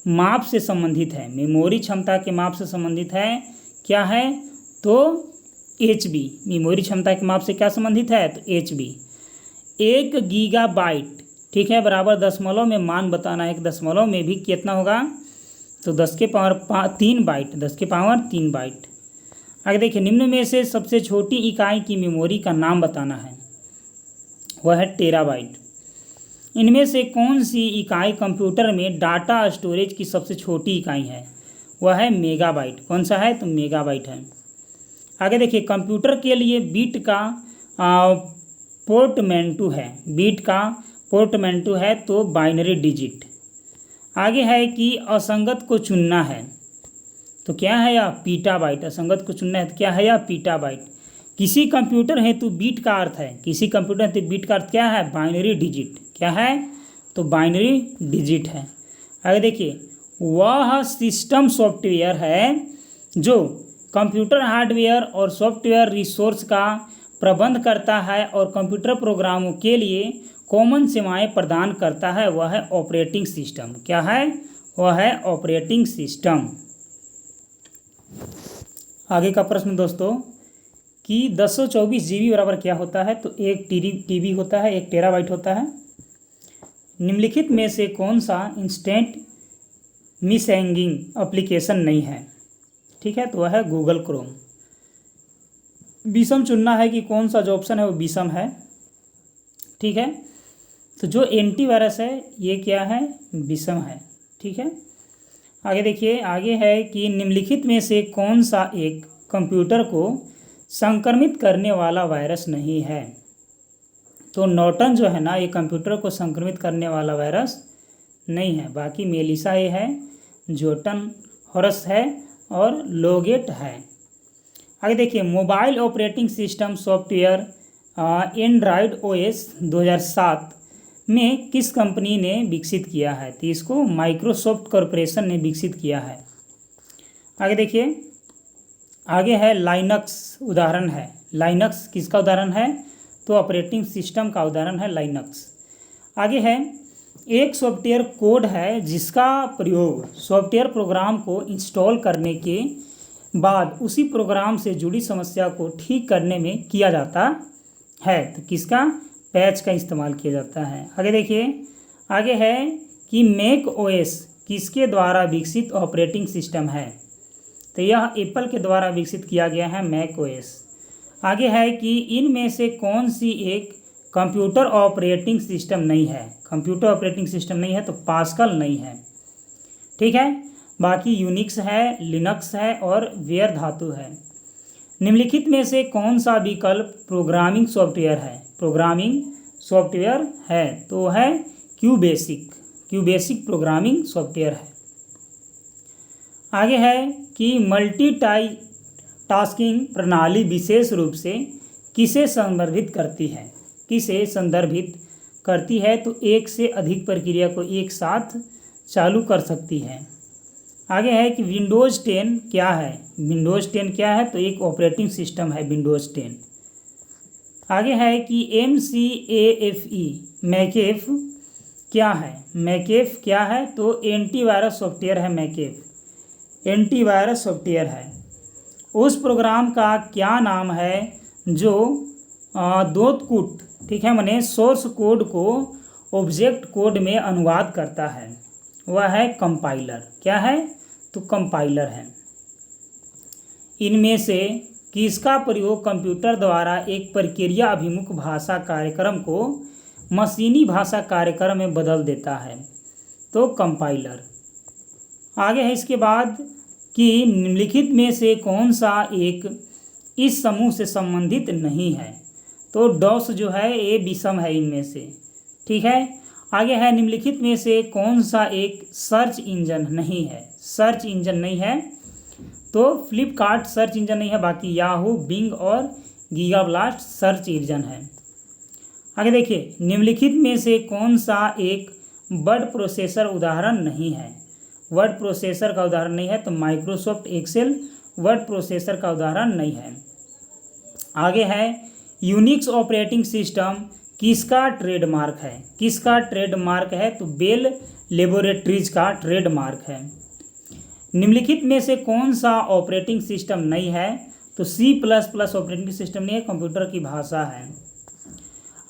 माप से संबंधित है। मेमोरी क्षमता के माप से संबंधित है, क्या है, तो HB। मेमोरी क्षमता के माप से क्या संबंधित है, तो HB। 1 गीगाबाइट, ठीक है, बराबर दशमलव में मान बताना है। एक दशमलव में भी कितना होगा, तो 10 के पावर 3 बाइट, 10 के पावर 3 बाइट। आगे देखिए, निम्न में से सबसे छोटी इकाई की मेमोरी का नाम बताना है, वह है टेराबाइट। इनमें से कौन सी इकाई कंप्यूटर में डाटा स्टोरेज की सबसे छोटी इकाई है, वह है मेगाबाइट। कौन सा है, तो मेगाबाइट है। आगे देखिए, कंप्यूटर के लिए बीट का पोर्टमेंटू है। बीट का पोर्टमेंटू है तो बाइनरी डिजिट। आगे है कि असंगत को चुनना है, तो क्या है, या पीटाबाइट। असंगत को चुनना है तो क्या है, या पीटाबाइट। किसी कंप्यूटर हेतु बीट का अर्थ है, किसी कंप्यूटर हेतु बीट का अर्थ क्या है, बाइनरी डिजिट। क्या है, तो बाइनरी डिजिट है। आगे देखिए, वह सिस्टम सॉफ्टवेयर है जो कंप्यूटर हार्डवेयर और सॉफ्टवेयर रिसोर्स का प्रबंध करता है और कंप्यूटर प्रोग्रामों के लिए कॉमन सेवाएं प्रदान करता है, वह है ऑपरेटिंग सिस्टम। क्या है, वह है ऑपरेटिंग सिस्टम। आगे का प्रश्न दोस्तों कि 224 GB बराबर क्या होता है, तो 1 TB होता है, 1 टेराबाइट होता है। निम्नलिखित में से कौन सा इंस्टेंट मिसेंगिंग एप्लीकेशन नहीं है, ठीक है, तो वह है गूगल क्रोम। विषम चुनना है कि कौन सा जो ऑप्शन है वो विषम है, ठीक है। तो जो एंटीवायरस है ये क्या है, विषम है, ठीक है। आगे देखिए, आगे है कि निम्नलिखित में से कौन सा एक कंप्यूटर को संक्रमित करने वाला वायरस नहीं है, तो नॉर्टन जो है ना, ये कंप्यूटर को संक्रमित करने वाला वायरस नहीं है। बाकी मेलिसा ये है, जोटन हॉरस है और लोगेट है। आगे देखिए, mobile operating system software Android OS 2007 में किस कंपनी ने विकसित किया है, तो इसको माइक्रोसॉफ्ट कॉरपोरेशन ने विकसित किया है। आगे देखिए, आगे है लाइनक्स, उदाहरण है। लाइनक्स किसका उदाहरण है, तो ऑपरेटिंग सिस्टम का उदाहरण है लाइनक्स। आगे है, एक सॉफ्टवेयर कोड है जिसका प्रयोग सॉफ्टवेयर प्रोग्राम को इंस्टॉल करने के बाद उसी प्रोग्राम से जुड़ी समस्या को ठीक करने में किया जाता है, तो किसका, पैच का इस्तेमाल किया जाता है। आगे देखिए, आगे है कि मैक OS किसके द्वारा विकसित ऑपरेटिंग सिस्टम है, तो यह एप्पल के द्वारा विकसित किया गया है मैक OS। आगे है कि इनमें से कौन सी एक कंप्यूटर ऑपरेटिंग सिस्टम नहीं है, कंप्यूटर ऑपरेटिंग सिस्टम नहीं है तो पास्कल नहीं है। ठीक है, बाकी यूनिक्स है, लिनक्स है और वेयर धातु है। निम्नलिखित में से कौन सा विकल्प प्रोग्रामिंग सॉफ्टवेयर है? प्रोग्रामिंग सॉफ्टवेयर है तो है क्यूबेसिक, क्यूबेसिक प्रोग्रामिंग सॉफ्टवेयर है। आगे है कि मल्टीटास्किंग प्रणाली विशेष रूप से किसे संदर्भित करती है? किसे संदर्भित करती है? तो एक से अधिक प्रक्रिया को एक साथ चालू कर सकती है। आगे है कि विंडोज़ 10 क्या है? विंडोज़ 10 क्या है? तो एक ऑपरेटिंग सिस्टम है विंडोज़ 10। आगे है कि MCAFE मैकेफ क्या है? मैकेफ क्या है? तो एंटीवायरस सॉफ्टवेयर है मैकेफ, एंटीवायरस सॉफ्टवेयर है। उस प्रोग्राम का क्या नाम है जो दोतकुट, ठीक है, माने सोर्स कोड को ऑब्जेक्ट कोड में अनुवाद करता है? वह है कंपाइलर। क्या है? तो कंपाइलर है। इनमें से किसका प्रयोग कंप्यूटर द्वारा एक प्रक्रिया अभिमुख भाषा कार्यक्रम को मशीनी भाषा कार्यक्रम में बदल देता है? तो कंपाइलर। आगे है इसके बाद कि निम्नलिखित में से कौन सा एक इस समूह से संबंधित नहीं है? तो डॉस जो है ये विषम है इनमें से। ठीक है, आगे है निम्नलिखित में से कौन सा एक सर्च इंजन नहीं है? सर्च इंजन नहीं है तो फ्लिपकार्ट सर्च इंजन नहीं है, बाकी याहू, बिंग और गीगाब्लास्ट सर्च इंजन है। आगे देखिए, निम्नलिखित में से कौन सा एक वर्ड प्रोसेसर उदाहरण नहीं है? वर्ड प्रोसेसर का उदाहरण नहीं है तो माइक्रोसॉफ्ट एक्सेल वर्ड प्रोसेसर का उदाहरण नहीं है। आगे है यूनिक्स ऑपरेटिंग सिस्टम किसका ट्रेडमार्क है? किसका ट्रेडमार्क है? तो बेल लेबोरेटरीज का ट्रेडमार्क है। निम्नलिखित में से कौन सा ऑपरेटिंग सिस्टम नहीं है? तो C++ ऑपरेटिंग सिस्टम नहीं है, कंप्यूटर की भाषा है।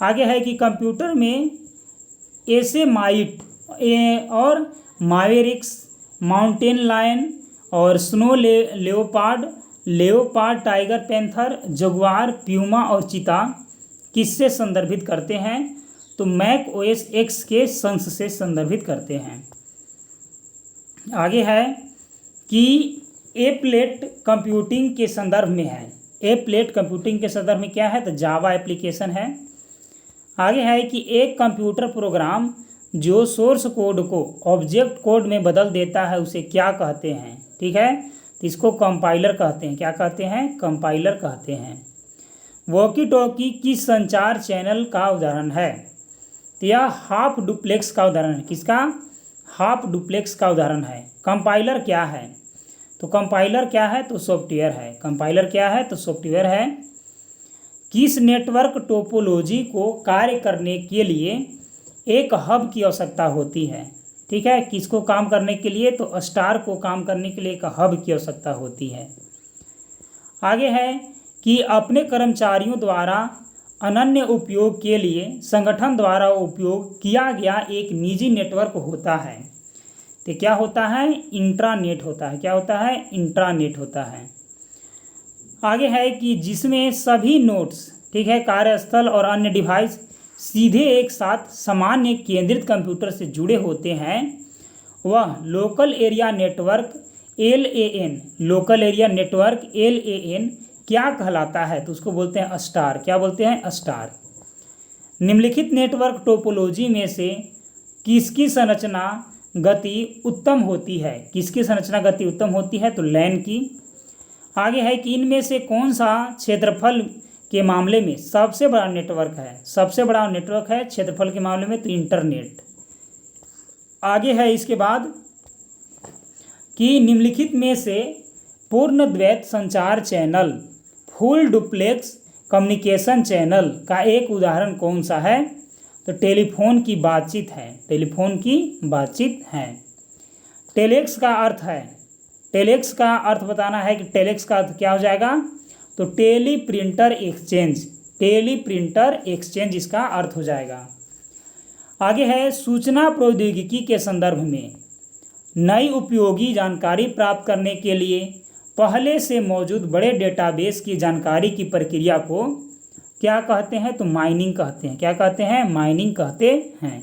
आगे है कि कंप्यूटर में एसेमाइट और मावेरिक्स, माउंटेन लायन और snow leopard, tiger panther, Jaguar, Puma और चीता किससे संदर्भित करते हैं? तो मैक OS X के संस से संदर्भित करते हैं। आगे है कि एप्लेट कंप्यूटिंग के संदर्भ में है। एप्लेट कंप्यूटिंग के संदर्भ में क्या है? तो जावा एप्लीकेशन है। आगे है कि एक कंप्यूटर प्रोग्राम जो सोर्स कोड को ऑब्जेक्ट कोड में बदल देता है उसे क्या कहते हैं? ठीक है, तो इसको कंपाइलर कहते हैं। क्या कहते हैं? कंपाइलर कहते हैं। वॉकी टॉकी किस संचार चैनल का उदाहरण है? तो यह हाफ डुप्लेक्स का उदाहरण है। किसका? हाफ डुप्लेक्स का उदाहरण है। कंपाइलर क्या है? तो कंपाइलर क्या है? तो सॉफ्टवेयर है। कंपाइलर क्या है? तो सॉफ्टवेयर है। किस नेटवर्क टोपोलॉजी को कार्य करने के लिए एक हब की आवश्यकता होती है? ठीक है, किसको काम करने के लिए? तो स्टार को काम करने के लिए एक हब की आवश्यकता होती है। आगे है कि अपने कर्मचारियों द्वारा अनन्य उपयोग के लिए संगठन द्वारा उपयोग किया गया एक निजी नेटवर्क होता है। तो क्या होता है? इंट्रानेट होता है। क्या होता है? इंट्रानेट होता है। आगे है कि जिसमें सभी नोड्स, ठीक है, कार्यस्थल और अन्य डिवाइस सीधे एक साथ सामान्य केंद्रित कंप्यूटर से जुड़े होते हैं, वह local area network LAN, local area network LAN क्या कहलाता है? तो उसको बोलते हैं स्टार। क्या बोलते हैं? स्टार। निम्नलिखित नेटवर्क टोपोलॉजी में से किसकी संरचना गति उत्तम होती है? किसकी संरचना गति उत्तम होती है? तो लैन की। आगे है कि इनमें से कौन सा क्षेत्रफल के मामले में सबसे बड़ा नेटवर्क है? सबसे बड़ा नेटवर्क है क्षेत्रफल के मामले में तो इंटरनेट। आगे है इसके बाद कि निम्नलिखित में से पूर्ण द्वैत संचार channel, full duplex communication channel का एक उदाहरण कौन सा है? तो टेलीफोन की बातचीत है। टेलीफोन की बातचीत है। टेलेक्स का अर्थ है, टेलेक्स का अर्थ बताना है कि टेलेक्स का अर्थ क्या हो जाएगा? तो teleprinter exchange, teleprinter exchange इसका अर्थ हो जाएगा। आगे है सूचना प्रौद्योगिकी के संदर्भ में नई उपयोगी जानकारी प्राप्त करने के लिए पहले से मौजूद बड़े डेटाबेस की जानकारी की प्रक्रिया को क्या कहते हैं? तो माइनिंग कहते हैं। क्या कहते हैं? माइनिंग कहते हैं।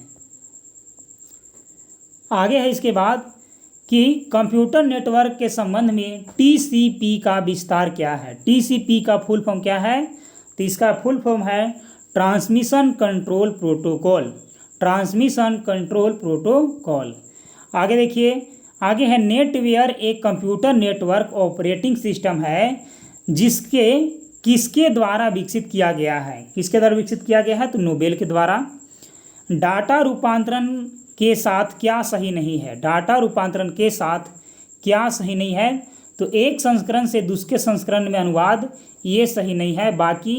आगे है इसके बाद कि कंप्यूटर नेटवर्क के संबंध में टीसीपी का विस्तार क्या है? टीसीपी का फुल फॉर्म क्या है? तो इसका फुल फॉर्म है transmission control protocol. Transmission control protocol. आगे देखिए, आगे है नेटवेयर एक कंप्यूटर नेटवर्क ऑपरेटिंग सिस्टम है जिसके किसके द्वारा विकसित किया गया है? किसके द्वारा विकसित किया गया है? तो नोबेल के द्वारा। डाटा रूपांतरण के साथ क्या सही नहीं है? डाटा रूपांतरण के साथ क्या सही नहीं है? तो एक संस्करण से दूसरे संस्करण में अनुवाद, ये सही नहीं है। बाकी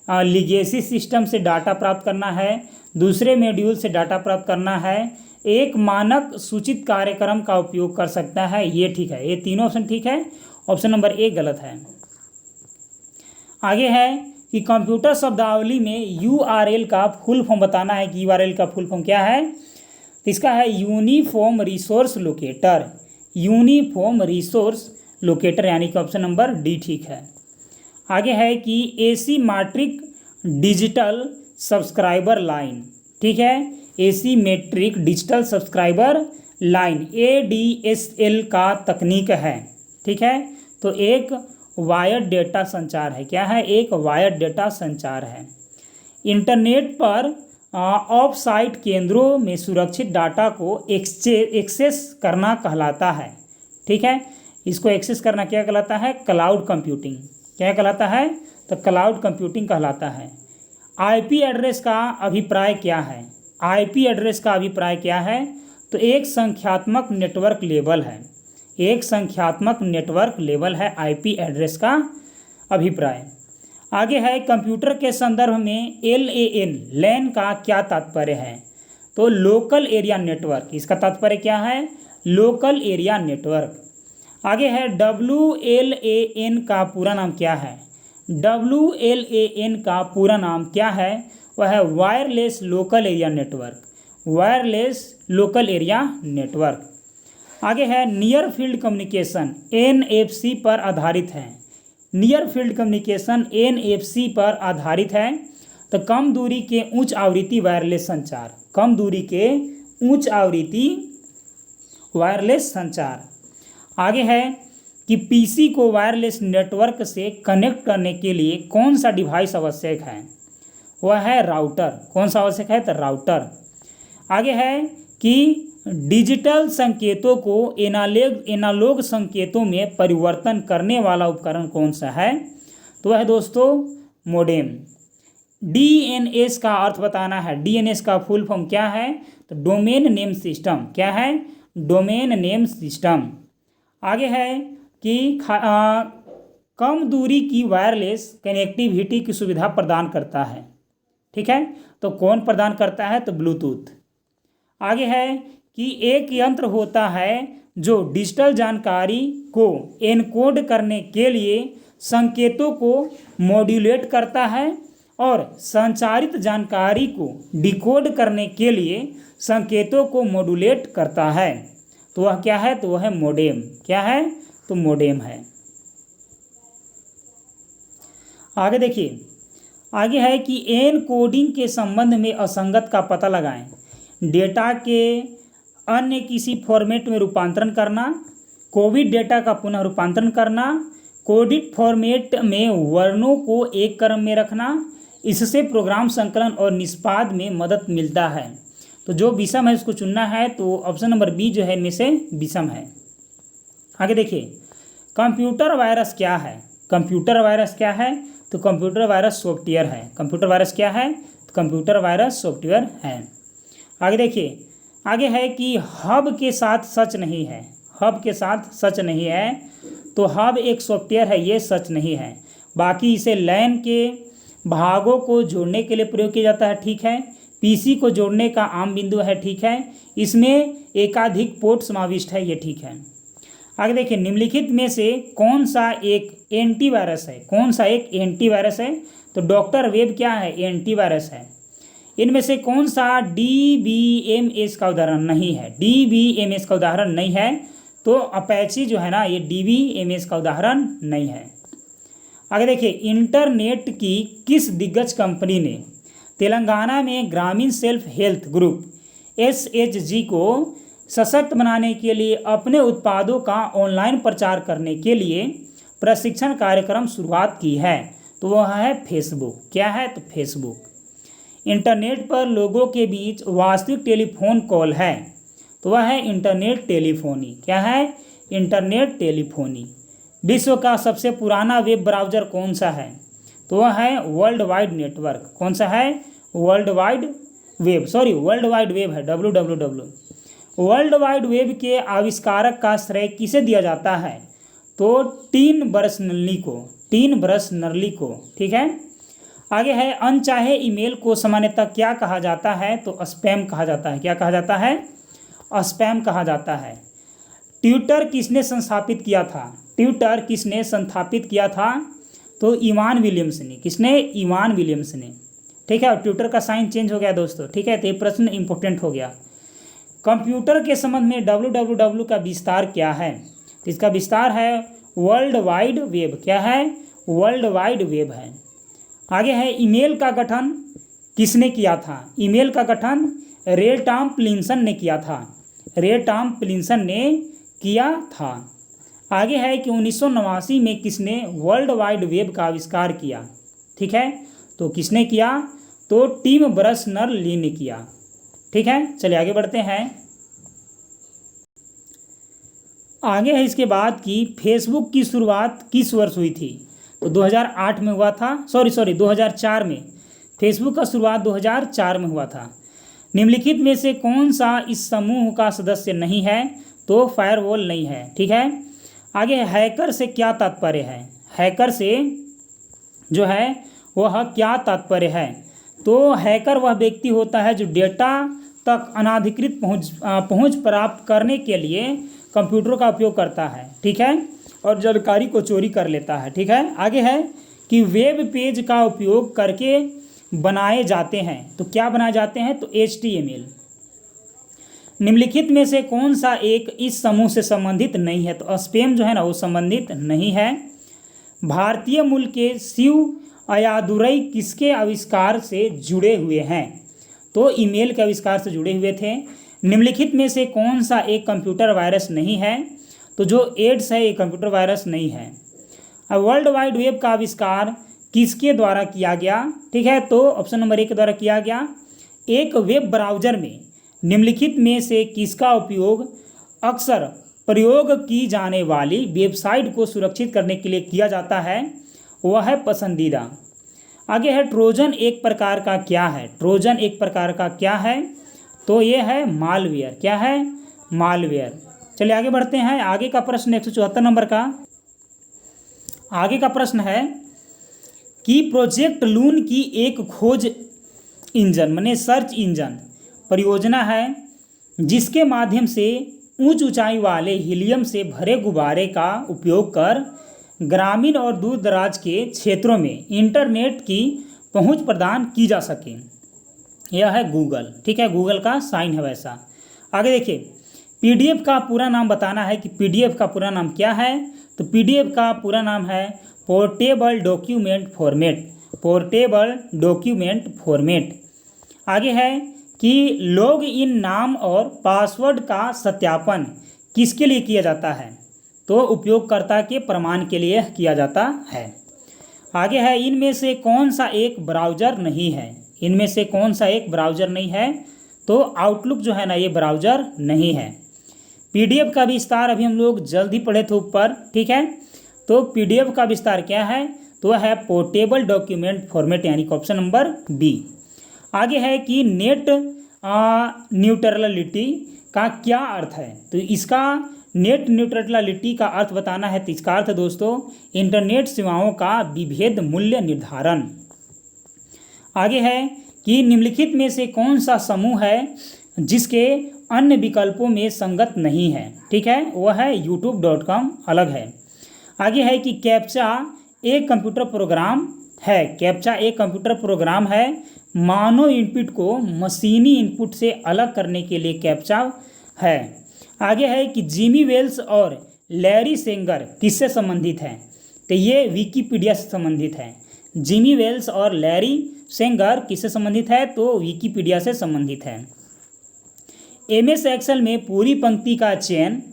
लीगेसी सिस्टम से डाटा प्राप्त करना है, दूसरे मॉड्यूल से डाटा प्राप्त करना है, एक मानक सूचित कार्यक्रम का उपयोग कर सकता है, ये ठीक है। ये तीनों ऑप्शन ठीक है, ऑप्शन नंबर ए गलत है। आगे है कि कंप्यूटर शब्दावली में यूआरएल का फुल फॉर्म बताना है कि यूआरएल का फुल फॉर्म क्या है? तो इसका है uniform resource locator. Uniform resource locator यानी कि ऑप्शन नंबर डी ठीक है। आगे है कि एसीमेट्रिक डिजिटल सब्सक्राइबर लाइन, ठीक है, asymmetric digital subscriber line ADSL का तकनीक है, ठीक है। तो एक वायर्ड डेटा संचार है। क्या है? एक वायर्ड डेटा संचार है। इंटरनेट पर ऑफ साइट केंद्रों में सुरक्षित डाटा को एक्सेस करना कहलाता है, ठीक है। इसको एक्सेस करना क्या कहलाता है? Cloud computing. क्या कहलाता है? तो क्लाउड कंप्यूटिंग कहलाता है। आईपी एड्रेस का अभिप्राय क्या है? आईपी एड्रेस का अभिप्राय क्या है? तो एक संख्यात्मक नेटवर्क लेबल है। एक संख्यात्मक नेटवर्क लेबल है आईपी एड्रेस का अभिप्राय। आगे है कंप्यूटर के संदर्भ में LAN का क्या तात्पर्य है? तो लोकल एरिया नेटवर्क। इसका तात्पर्य क्या है? Local area network. आगे है WLAN का पूरा नाम क्या है? WLAN का पूरा नाम क्या है? वह है wireless local area network. Wireless local area network. आगे है नियर फील्ड कम्युनिकेशन NFC पर आधारित है। नियर फील्ड कम्युनिकेशन NFC पर आधारित है। तो कम दूरी के उच्च आवृत्ति वायरलेस संचार। कम दूरी के उच्च आवृत्ति वायरलेस संचार। आगे है कि PC को वायरलेस नेटवर्क से कनेक्ट करने के लिए कौन सा डिवाइस आवश्यक है? वह है राउटर। कौन सा आवश्यक है? तो राउटर। आगे है कि डिजिटल संकेतों को एनालॉग संकेतों में परिवर्तन करने वाला उपकरण कौन सा है? तो वह दोस्तों मोडेम। DNS का अर्थ बताना है। DNS का फुल फॉर्म क्या है? तो डोमेन नेम सिस्टम। क्या है? Domain name system. आगे है कि कम दूरी की वायरलेस कनेक्टिविटी की सुविधा प्रदान करता है, ठीक है। तो कौन प्रदान करता है? तो ब्लूटूथ। आगे है कि एक यंत्र होता है जो डिजिटल जानकारी को एनकोड करने के लिए संकेतों को मॉड्यूलेट करता है और संचारित जानकारी को डिकोड करने के लिए संकेतों को मॉड्यूलेट करता है। तो वह क्या है? तो वह है मोडेम। क्या है? तो मोडेम है। आगे देखिए, आगे है कि एनकोडिंग के संबंध में असंगत का पता लगाएं। डेटा के अन्य किसी फॉर्मेट में रूपांतरण करना, कोडित डेटा का पुनः रूपांतरण करना, कोडित फॉर्मेट में वर्णों को एक क्रम में रखना, इससे प्रोग्राम संकलन और निष्पादन में मदद मिलता है। तो जो विषम है उसको चुनना है। तो ऑप्शन नंबर बी जो है इनमें से विषम है। आगे देखिए, कंप्यूटर वायरस क्या है? कंप्यूटर वायरस क्या है? तो कंप्यूटर वायरस सॉफ्टवेयर है। कंप्यूटर वायरस क्या है? तो कंप्यूटर वायरस सॉफ्टवेयर है। आगे देखिए, आगे है कि हब के साथ सच नहीं है। हब के साथ सच नहीं है। तो हब एक सॉफ्टवेयर है, ये सच नहीं है। बाकी इसे लैन के भागों को जोड़ने के लिए प्रयोग किया जाता है, ठीक है। PC को जोड़ने का आम बिंदु है, ठीक है। इसमें एकाधिक पोर्ट समाविष्ट है, ये ठीक है। आगे देखिए, निम्नलिखित में से कौन सा एक एंटीवायरस है? कौन सा एक एंटीवायरस है? तो डॉक्टर वेब क्या है? एंटीवायरस है। इनमें से कौन सा DBMS का उदाहरण नहीं है? DBMS का उदाहरण नहीं है। तो अपैची जो है ना, ये DBMS का उदाहरण नहीं है। आगे देखिए, इंटरनेट की किस दिग्गज कंपनी ने तेलंगाना में ग्रामीण सेल्फ हेल्थ ग्रुप SHG को सशक्त बनाने के लिए अपने उत्पादों का ऑनलाइन प्रचार करने के लिए प्रशिक्षण कार्यक्रम शुरुआत की है? तो वह है फेसबुक। क्या है? तो फेसबुक। इंटरनेट पर लोगों के बीच वास्तविक टेलीफोन कॉल है, तो वह है इंटरनेट टेलीफोनी। क्या है? Internet telephony. विश्व का सबसे पुराना वेब ब्राउज़र कौन सा है? तो वह है वर्ल्ड वाइड नेटवर्क। कौन सा है? वर्ल्ड वाइड वेब है, www। वर्ल्ड वाइड वेब के आविष्कारक का श्रेय किसे दिया जाता है? तो टीन बर्नर्स-ली को। ठीक है। आगे है, अनचाहे ईमेल को सामान्यतः क्या कहा जाता है? तो स्पैम कहा जाता है। क्या कहा जाता है? स्पैम कहा जाता है। ट्विटर किसने संस्थापित किया था? तो इवान विलियम्स ने। किसने? इवान विलियम्स ने। ठीक है। और ट्विटर का साइन चेंज हो गया दोस्तों। ठीक है, तो ये प्रश्न इंपॉर्टेंट हो गया। कंप्यूटर के संबंध में www का विस्तार क्या है? तो इसका विस्तार है वर्ल्ड वाइड वेब। क्या है? वर्ल्ड वाइड वेब है। आगे है, ईमेल का गठन किसने किया था? ईमेल का गठन रे टॉमलिंसन ने किया था। आगे है कि 1989 में किसने वर्ल्ड वाइड वेब का आविष्कार किया? ठीक है, तो किसने किया? तो टिम बर्नर्स-ली ने किया। ठीक है, चलिए आगे बढ़ते हैं। आगे है इसके बाद कि फेसबुक की शुरुआत किस वर्ष हुई थी? तो 2008 में हुआ था। 2004 में। फेसबुक का शुरुआत 2004 में हुआ था। निम्नलिखित में से कौन सा इस समूह का सदस्य नहीं है? तो फायरवॉल नहीं है। ठीक है। आगे हैकर से क्या तात्पर्य है? हैकर से जो है वह क्या तात्पर्य है? तो हैकर वह व्यक्ति होता है जो डेटा तक अनाधिकृत पहुंच प्राप्त करने के लिए कंप्यूटर का उपयोग करता है। ठीक है, और जानकारी को चोरी कर लेता है। ठीक है। आगे है कि वेब पेज का उपयोग करके बनाए जाते हैं। तो क्या बनाए जाते हैं? तो HTML। निम्नलिखित में से कौन सा एक इस समूह से संबंधित नहीं है? तो स्पैम जो है ना वो संबंधित नहीं है। भारतीय मूल के शिव अय्यादुरई किसके आविष्कार से जुड़े हुए हैं? तो ईमेल के आविष्कार से जुड़े हुए थे। निम्नलिखित में से कौन सा एक कंप्यूटर वायरस नहीं है? तो जो एड्स है ये कंप्यूटर वायरस नहीं है। अब वर्ल्ड वाइड वेब का आविष्कार किसके द्वारा किया गया? ठीक है, तो ऑप्शन नंबर 1 के द्वारा किया गया। एक वेब ब्राउज़र में निम्नलिखित में से किसका उपयोग अक्सर प्रयोग की जाने वाली वेबसाइट को सुरक्षित करने के लिए किया जाता है? वह है पसंदीदा। आगे है, ट्रोजन एक प्रकार का क्या है? तो ये है मालवेयर। क्या है? मालवेयर। चलिए आगे बढ़ते हैं। आगे का प्रश्न 174 नंबर का। आगे का प्रश्न है कि प्रोजेक्ट लून की एक खोज इंजन माने सर्च इंजन परियोजना है जिसके माध्यम से उच्च ऊंचाई वाले हीलियम से भरे गुब्बारे का उपयोग कर ग्रामीण और दूर दराज के क्षेत्रों में इंटरनेट की पहुंच प्रदान की जा सके। यह है गूगल। ठीक है, गूगल का साइन है वैसा। आगे देखिए, PDF का पूरा नाम बताना है कि PDF का पूरा नाम क्या है? तो PDF का पूरा नाम है पोर्टेबल डॉक्यूमेंट फॉर्मेट। आगे है कि लॉग इन नाम और पासवर्ड का सत्यापन किसके लिए किया जाता है? तो उपयोगकर्ता के प्रमाण के लिए किया जाता है। आगे है, इनमें से कौन सा एक ब्राउज़र नहीं है? तो आउटलुक जो है ना ये ब्राउज़र नहीं है। PDF का विस्तार अभी हम लोग जल्द ही पढ़े थे ऊपर। ठीक है, तो PDF का विस्तार क्या है? तो वह है पोर्टेबल डॉक्यूमेंट फॉर्मेट, यानी कि ऑप्शन नंबर B। आगे है कि नेट न्यूट्रलिटी का क्या अर्थ है? तो इसका नेट न्यूट्रलिटी का अर्थ बताना है। तो इसका अर्थ दोस्तों इंटरनेट सेवाओं का विभेद मूल्य निर्धारण। आगे है कि निम्नलिखित में से कौन सा समूह है जिसके अन्य विकल्पों में संगत नहीं है? ठीक है, वह है youtube.com अलग है। आगे है कि कैप्चा एक कंप्यूटर प्रोग्राम है। मानव इनपुट को मशीनी इनपुट से अलग करने के लिए कैप्चा है। आगे है कि जिमी वेल्स और लैरी सेंगर किससे संबंधित हैं? तो ये विकिपीडिया से संबंधित है। जिमी वेल्स और लैरी सेंगर किससे संबंधित है? तो विकिपीडिया से संबंधित है। एमएस एक्सेल में पूरी पंक्ति का चयन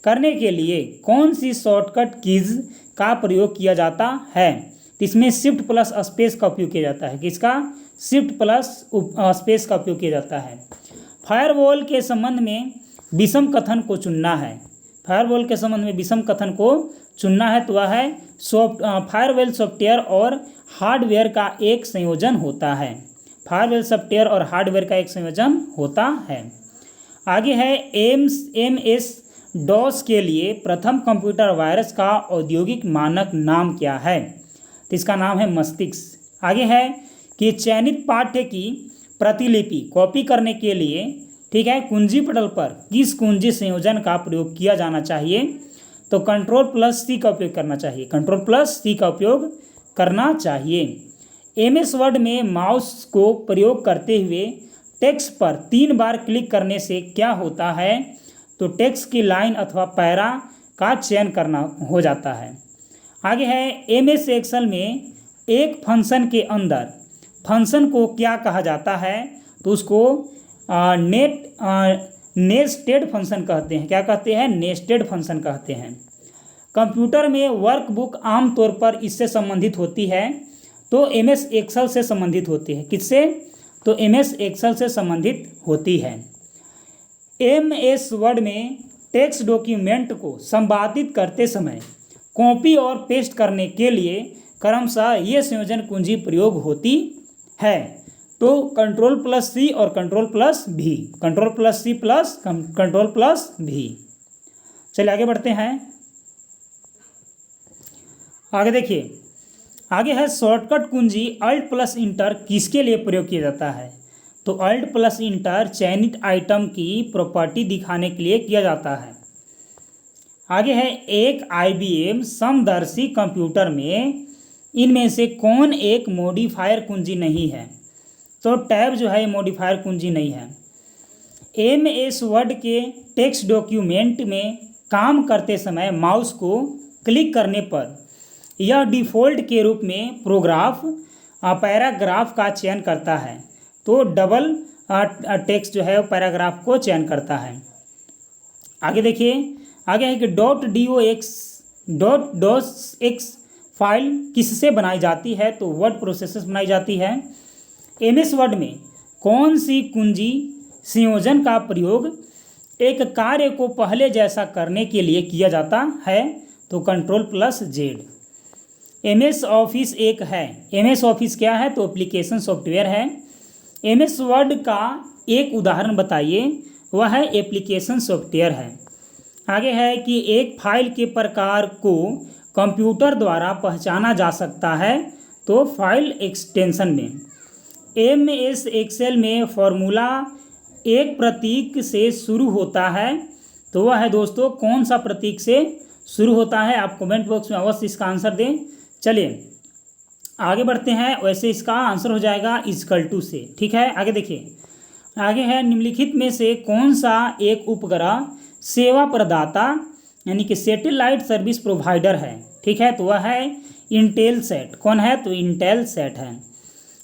करने के लिए कौन सी शॉर्टकट कीज का प्रयोग किया जाता है? इसमें शिफ्ट प्लस स्पेस का उपयोग किया जाता है। किसका? शिफ्ट प्लस स्पेस का उपयोग किया जाता है। फायरवॉल के संबंध में विषम कथन को चुनना है। फायरवॉल के संबंध में विषम कथन को चुनना है तो वह है फायरवॉल सॉफ्टवेयर और हार्डवेयर का एक संयोजन होता है। फायरवॉल सॉफ्टवेयर और हार्डवेयर का एक संयोजन होता है। आगे है MS DOS के लिए प्रथम कंप्यूटर वायरस का औद्योगिक मानक नाम क्या है? तो इसका नाम है मस्तिष्क। आगे है कि चयनित पाठ्य की प्रतिलिपि कॉपी करने के लिए, ठीक है, कुंजी पटल पर किस कुंजी संयोजन का प्रयोग किया जाना चाहिए? तो Ctrl+C का उपयोग करना चाहिए। Ctrl+C का उपयोग करना चाहिए। MS वर्ड में माउस को प्रयोग करते हुए टेक्स्ट पर 3 बार क्लिक करने से क्या होता है? तो टेक्स्ट की लाइन अथवा पैरा का चयन करना हो जाता है। आगे है MS एक्सेल में एक फंक्शन के अंदर फंक्शन को क्या कहा जाता है? तो उसको नेस्टेड फंक्शन कहते हैं। क्या कहते हैं? नेस्टेड फंक्शन कहते हैं। कंप्यूटर में वर्कबुक आमतौर पर इससे संबंधित होती है तो MS एक्सेल से संबंधित होती है। किससे? तो MS एक्सेल से संबंधित होती है। MS वर्ड में टेक्स्ट डॉक्यूमेंट को संपादित करते समय कॉपी और पेस्ट करने के लिए क्रमशः ये संयोजन कुंजी प्रयोग होती है। तो Ctrl+C और Ctrl+V, Ctrl+C प्लस Ctrl+V। चलिए आगे बढ़ते हैं। आगे देखिए, आगे है शॉर्टकट कुंजी Alt+Enter किसके लिए प्रयोग किया जाता है? तो Alt+Enter चयनित आइटम की प्रॉपर्टी दिखाने के लिए किया जाता है। आगे है एक IBM समदर्शी कंप्यूटर में इनमें से कौन एक मॉडिफायर कुंजी नहीं है? तो टैब जो है मॉडिफायर कुंजी नहीं है। MS वर्ड के टेक्स्ट डॉक्यूमेंट में काम करते समय माउस को क्लिक करने पर यह डिफ़ॉल्ट के रूप में पैराग्राफ का चयन करता है। तो डबल टेक्स्ट जो है पैराग्राफ को चयन करता है। आगे देखिए, आगे है कि .docx फाइल किससे बनाई जाती है? तो वर्ड प्रोसेसर बनाई जाती है। MS वर्ड में कौन सी कुंजी संयोजन का प्रयोग एक कार्य को पहले जैसा करने के लिए किया जाता है? तो Ctrl+Z। MS ऑफिस एक है। MS ऑफिस क्या है? तो एप्लीकेशन सॉफ्टवेयर है। MS वर्ड का एक उदाहरण बताइए। वह है एप्लीकेशन सॉफ्टवेयर है। आगे है कि एक फाइल के प्रकार को कंप्यूटर द्वारा पहचाना जा सकता है तो फाइल एक्सटेंशन में। MS एक्सेल में फॉर्मूला एक प्रतीक से शुरू होता है तो वह है दोस्तों कौन सा प्रतीक से शुरू होता है? आप कमेंट बॉक्स में अवश्य इसका आंसर दें। चलिए आगे बढ़ते हैं। वैसे इसका आंसर हो जाएगा = से। ठीक है, आगे देखिए, आगे है निम्नलिखित में से कौन सा एक उपग्रह सेवा प्रदाता यानी कि सैटेलाइट सर्विस प्रोवाइडर है? ठीक है, तो वह है इंटेलसेट। कौन है? तो इंटेलसेट है।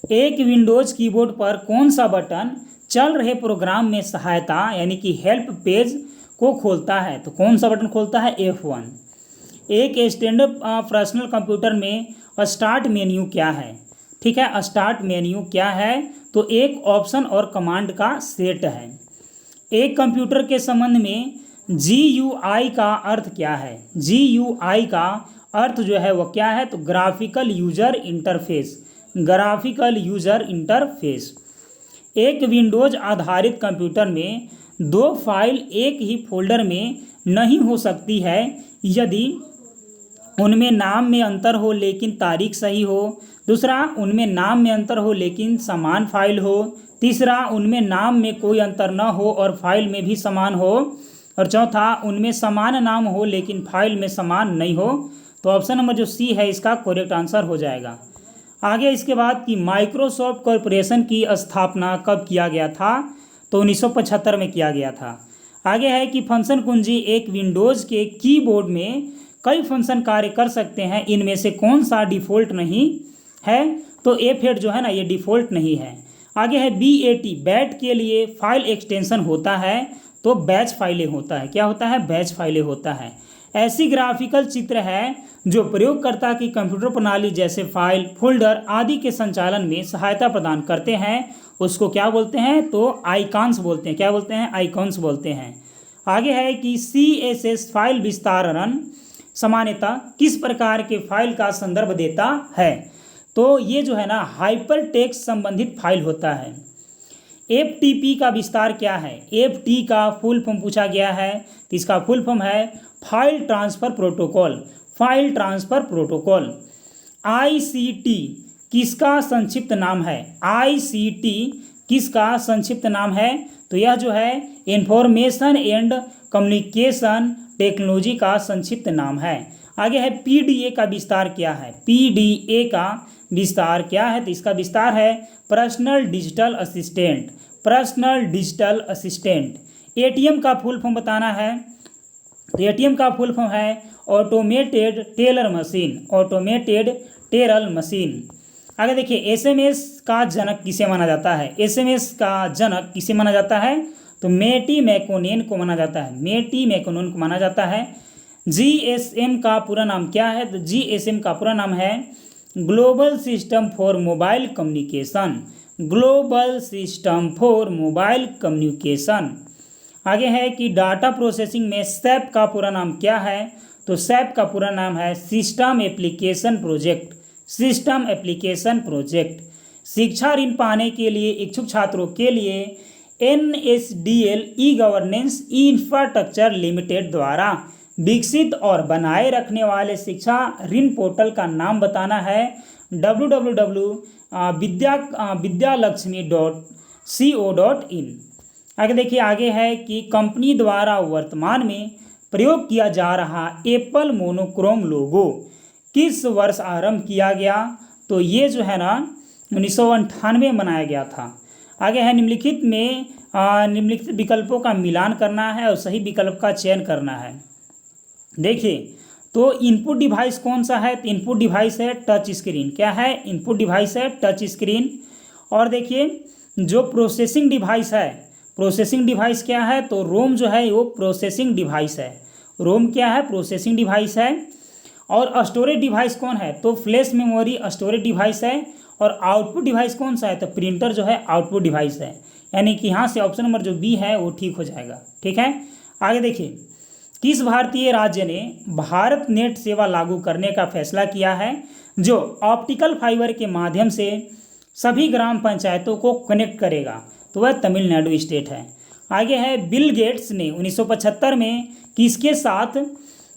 एक विंडोज कीबोर्ड पर कौन सा बटन चल रहे प्रोग्राम में सहायता यानी कि हेल्प पेज को खोलता है? तो कौन सा बटन खोलता है? F1। एक स्टैंडर्ड पर्सनल कंप्यूटर में स्टार्ट मेन्यू क्या है? ठीक है, स्टार्ट मेन्यू क्या है? तो एक ऑप्शन और कमांड का सेट है। एक कंप्यूटर के संबंध में GUI का अर्थ क्या है? GUI का अर्थ जो है वह क्या है? तो graphical user interface. Graphical user interface. एक विंडोज आधारित कंप्यूटर में 2 फाइल एक ही फोल्डर में नहीं हो सकती है यदि उनमें नाम में अंतर हो लेकिन तारीख सही हो। दूसरा, उनमें नाम में अंतर हो लेकिन समान फाइल हो। तीसरा, उनमें नाम में कोई अंतर न हो और फाइल में भी समान हो। और चौथा, उनमें समान नाम हो लेकिन फाइल में समान नहीं हो। तो ऑप्शन नंबर जो C है इसका करेक्ट आंसर हो जाएगा। आगे इसके बाद कि माइक्रोसॉफ्ट कॉरपोरेशन की स्थापना कब किया गया था? तो 1975 में किया गया था। आगे है कि फंक्शन कुंजी एक विंडोज़ के कीबोर्ड में कई फंक्शन कार्य कर सकते हैं, इनमें से कौन सा डिफ़ॉल्ट नहीं है? तो F8 जो है ना ये डिफ़ॉल्ट नहीं है। आगे है BAT, बैट के लिए फाइल एक्सटेंशन होता है तो बैच फाइलें होता है। क्या होता है? बैच फाइलें होता है। ऐसी ग्राफिकल चित्र है जो प्रयोगकर्ता की कंप्यूटर प्रणाली जैसे फाइल, फोल्डर आदि के संचालन में सहायता प्रदान करते हैं, उसको क्या बोलते हैं? तो आइकॉन्स बोलते हैं। क्या बोलते हैं? आइकॉन्स बोलते हैं। आगे है कि CSS फाइल विस्तारण सामान्यतः किस प्रकार के फाइल का संदर्भ देता है? तो ये जो है ना हाइपर टेक्स्ट संबंधित फाइल होता है। FTP का विस्तार क्या है? FT का फुल फॉर्म पूछा गया है, तो इसका फुल फॉर्म है file transfer protocol. File transfer protocol. ICT किसका संक्षिप्त नाम है? ICT किसका संक्षिप्त नाम है? तो यह जो है इंफॉर्मेशन एंड कम्युनिकेशन टेक्नोलॉजी का संक्षिप्त नाम है। आगे है PDA का विस्तार क्या है? PDA का विस्तार क्या है? तो इसका विस्तार है personal digital assistant. Personal digital assistant. ATM का फुल फॉर्म बताना है, तो ATM का फुल फॉर्म है automated teller machine. Automated teller machine. आगे देखिए SMS का जनक किसे माना जाता है? SMS का जनक किसे माना जाता है? तो मैटी मैकोनेन को माना जाता है। मैटी मैकोनेन को माना जाता है। GSM का पूरा नाम क्या है? तो GSM का पूरा नाम है global system for mobile communication. Global system for mobile communication. आगे है कि डाटा प्रोसेसिंग में SAP का पूरा नाम क्या है? तो SAP का पूरा नाम है system application project. System application project. शिक्षा ऋण पाने के लिए इच्छुक छात्रों के लिए NSDL ई-गवर्नेंस इंफ्रास्ट्रक्चर लिमिटेड द्वारा विकसित और बनाए रखने वाले शिक्षा ऋण पोर्टल का नाम बताना है www.vidyalakshmi.co.in। आगे देखिए, आगे है कि कंपनी द्वारा वर्तमान में प्रयोग किया जा रहा एप्पल मोनोक्रोम लोगो किस वर्ष आरंभ किया गया? तो ये जो है ना 1998 में बनाया गया था। आगे है निम्नलिखित में निम्नलिखित विकल्पों का मिलान करना है और सही विकल्प का चयन करना है। देखिए, तो इनपुट डिवाइस कौन सा है? तो इनपुट डिवाइस है टच स्क्रीन। क्या है? इनपुट डिवाइस है टच स्क्रीन। और देखिए, जो प्रोसेसिंग डिवाइस है, प्रोसेसिंग डिवाइस क्या है? तो रोम जो है वो प्रोसेसिंग डिवाइस है। रोम क्या है? प्रोसेसिंग डिवाइस है। और स्टोरेज डिवाइस कौन है? तो फ्लैश मेमोरी स्टोरेज डिवाइस है। और आउटपुट डिवाइस कौन सा है? तो प्रिंटर जो है आउटपुट डिवाइस है। यानी कि यहाँ से ऑप्शन नंबर जो बी है वो ठीक हो जाएगा। ठीक है, आगे देखिए, किस भारतीय राज्य ने भारत नेट सेवा लागू करने का फैसला किया है जो ऑप्टिकल फाइबर के माध्यम से सभी ग्राम पंचायतों को कनेक्ट करेगा? तो वह तमिलनाडु स्टेट है। आगे है, बिल गेट्स ने 1975 में किसके साथ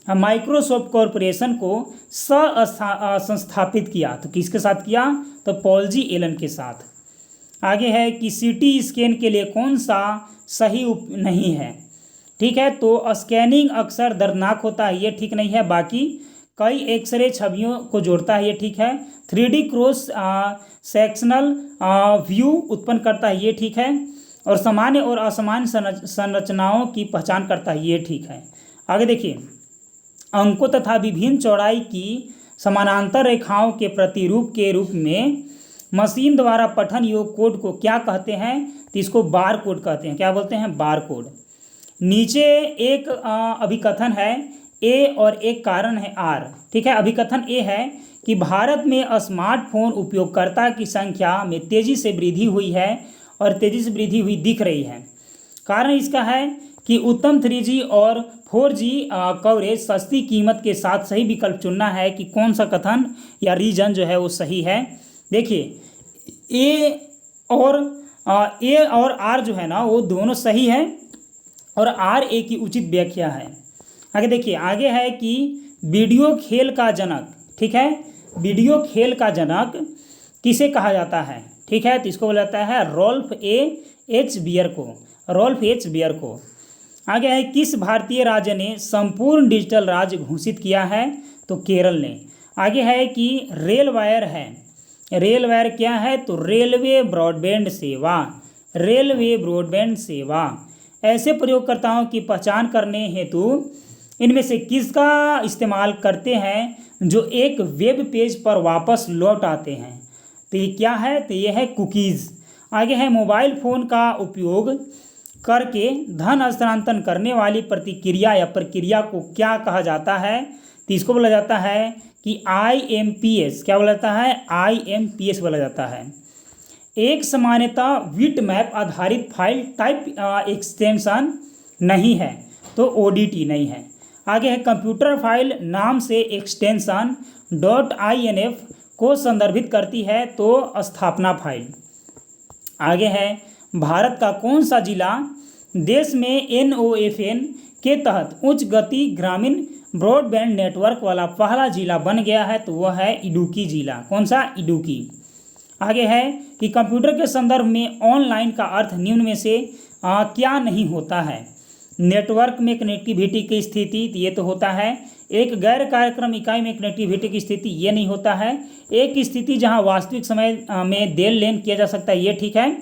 माइक्रोसॉफ्ट कॉरपोरेशन को संस्थापित किया? तो किसके साथ किया? तो पॉल जी एलन के साथ। आगे है कि CT स्कैन के लिए कौन सा सही नहीं है? ठीक है, तो स्कैनिंग अक्सर दर्दनाक होता है, ये ठीक नहीं है। बाकी कई एक्सरे छवियों को जोड़ता है, ये ठीक है। 3D क्रॉस सेक्शनल व्यू उत्पन्न करता है, ये ठीक है। और सामान्य और असामान्य संरचनाओं की पहचान करता है, ये ठीक है। आगे देखिए, अंकों तथा विभिन्न चौड़ाई की समानांतर रेखाओं के प्रतिरूप के रूप में मशीन द्वारा पठन योग्य कोड को क्या कहते हैं? तो इसको बार कोड कहते हैं। क्या बोलते हैं? Bar code. नीचे एक अभिकथन है A और एक कारण है R। ठीक है, अभिकथन A है कि भारत में स्मार्टफोन उपयोगकर्ता की संख्या में तेज़ी से वृद्धि हुई है और तेज़ी से वृद्धि हुई दिख रही है। कारण इसका है कि उत्तम 3G और 4G कवरेज, सस्ती कीमत के साथ सही विकल्प चुनना है कि कौन सा कथन या रीजन जो है वो सही है। देखिए, A और R जो है ना वो दोनों सही है और RA की उचित व्याख्या है। आगे देखिए, आगे है कि वीडियो खेल का जनक, ठीक है, वीडियो खेल का जनक किसे कहा जाता है? ठीक है, तो इसको बोला जाता है रॉल्फ एच बियर को। रॉल्फ एच बियर को। आगे है, किस भारतीय राज्य ने संपूर्ण डिजिटल राज्य घोषित किया है? तो केरल ने। आगे है कि रेल वायर है। रेल वायर क्या है? तो रेलवे ब्रॉडबैंड सेवा। रेलवे ब्रॉडबैंड सेवा। ऐसे प्रयोगकर्ताओं की पहचान करने हेतु इनमें से किसका इस्तेमाल करते हैं जो एक वेब पेज पर वापस लौट आते हैं? तो ये क्या है? तो ये है कुकीज़। आगे है मोबाइल फ़ोन का उपयोग करके धन हस्तांतरण करने वाली प्रतिक्रिया या प्रक्रिया को क्या कहा जाता है? तो इसको बोला जाता है कि IMPS। क्या बोला जाता है? IMPS बोला जाता है। एक सामान्यतः बिट मैप आधारित फाइल टाइप एक्सटेंशन नहीं है, तो ODT नहीं है। आगे है कंप्यूटर फाइल नाम से एक्सटेंशन .inf को संदर्भित करती है, तो स्थापना फाइल। आगे है भारत का कौन सा जिला देश में NOFN के तहत उच्च गति ग्रामीण ब्रॉडबैंड नेटवर्क वाला पहला जिला बन गया है? तो वह है इडुक्की जिला। कौन सा? इडुक्की। आगे है कि कंप्यूटर के संदर्भ में ऑनलाइन का अर्थ निम्न में से क्या नहीं होता है? नेटवर्क में कनेक्टिविटी की स्थिति, तो ये तो होता है। एक गैर कार्यक्रम इकाई में कनेक्टिविटी की स्थिति, ये नहीं होता है। एक स्थिति जहां वास्तविक समय में देन लेन किया जा सकता है, ये ठीक है।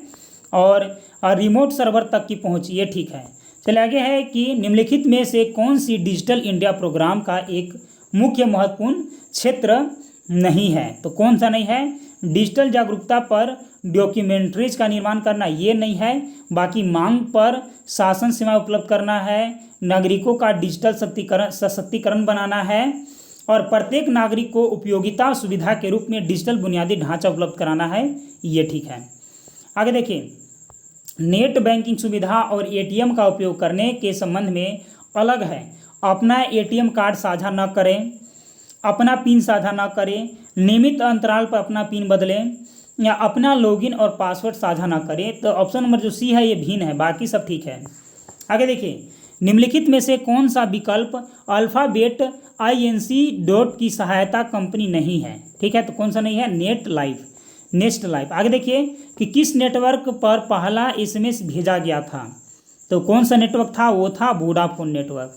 और रिमोट सर्वर तक की पहुंच, ये ठीक है। चलिए आगे है कि निम्नलिखित में से कौन सी डिजिटल इंडिया प्रोग्राम का एक मुख्य महत्वपूर्ण क्षेत्र नहीं है? तो कौन सा नहीं है? डिजिटल जागरूकता पर डॉक्यूमेंट्रीज का निर्माण करना, ये नहीं है। बाकी मांग पर शासन सेवा उपलब्ध करना है, नागरिकों का डिजिटल सशक्तिकरण बनाना है, और प्रत्येक नागरिक को उपयोगिता सुविधा के रूप में डिजिटल बुनियादी ढांचा उपलब्ध कराना है, ये ठीक है। आगे देखिए, नेट बैंकिंग सुविधा और ATM का उपयोग करने के संबंध में अलग है। अपना ATM कार्ड साझा न करें, अपना पिन साझा न करें, नियमित अंतराल पर अपना पिन बदलें, या अपना लॉगिन और पासवर्ड साझा ना करें। तो ऑप्शन नंबर जो C है ये भिन्न है, बाकी सब ठीक है। आगे देखिए, निम्नलिखित में से कौन सा विकल्प अल्फ़ाबेट INC की सहायता कंपनी नहीं है? ठीक है, तो कौन सा नहीं है? Nest life. आगे देखिए कि किस नेटवर्क पर पहला SMS भेजा गया था? तो कौन सा नेटवर्क था? वो था वोडाफोन नेटवर्क।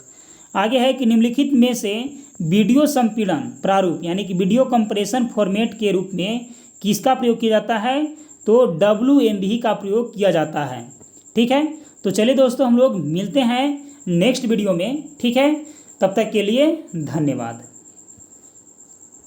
आगे है कि निम्नलिखित में से वीडियो संपीड़न प्रारूप यानी कि वीडियो कंप्रेशन फॉर्मेट के रूप में किसका प्रयोग किया जाता है? तो WMV का प्रयोग किया जाता है। ठीक है, तो चलिए दोस्तों, हम लोग मिलते हैं नेक्स्ट वीडियो में। ठीक है, तब तक के लिए धन्यवाद।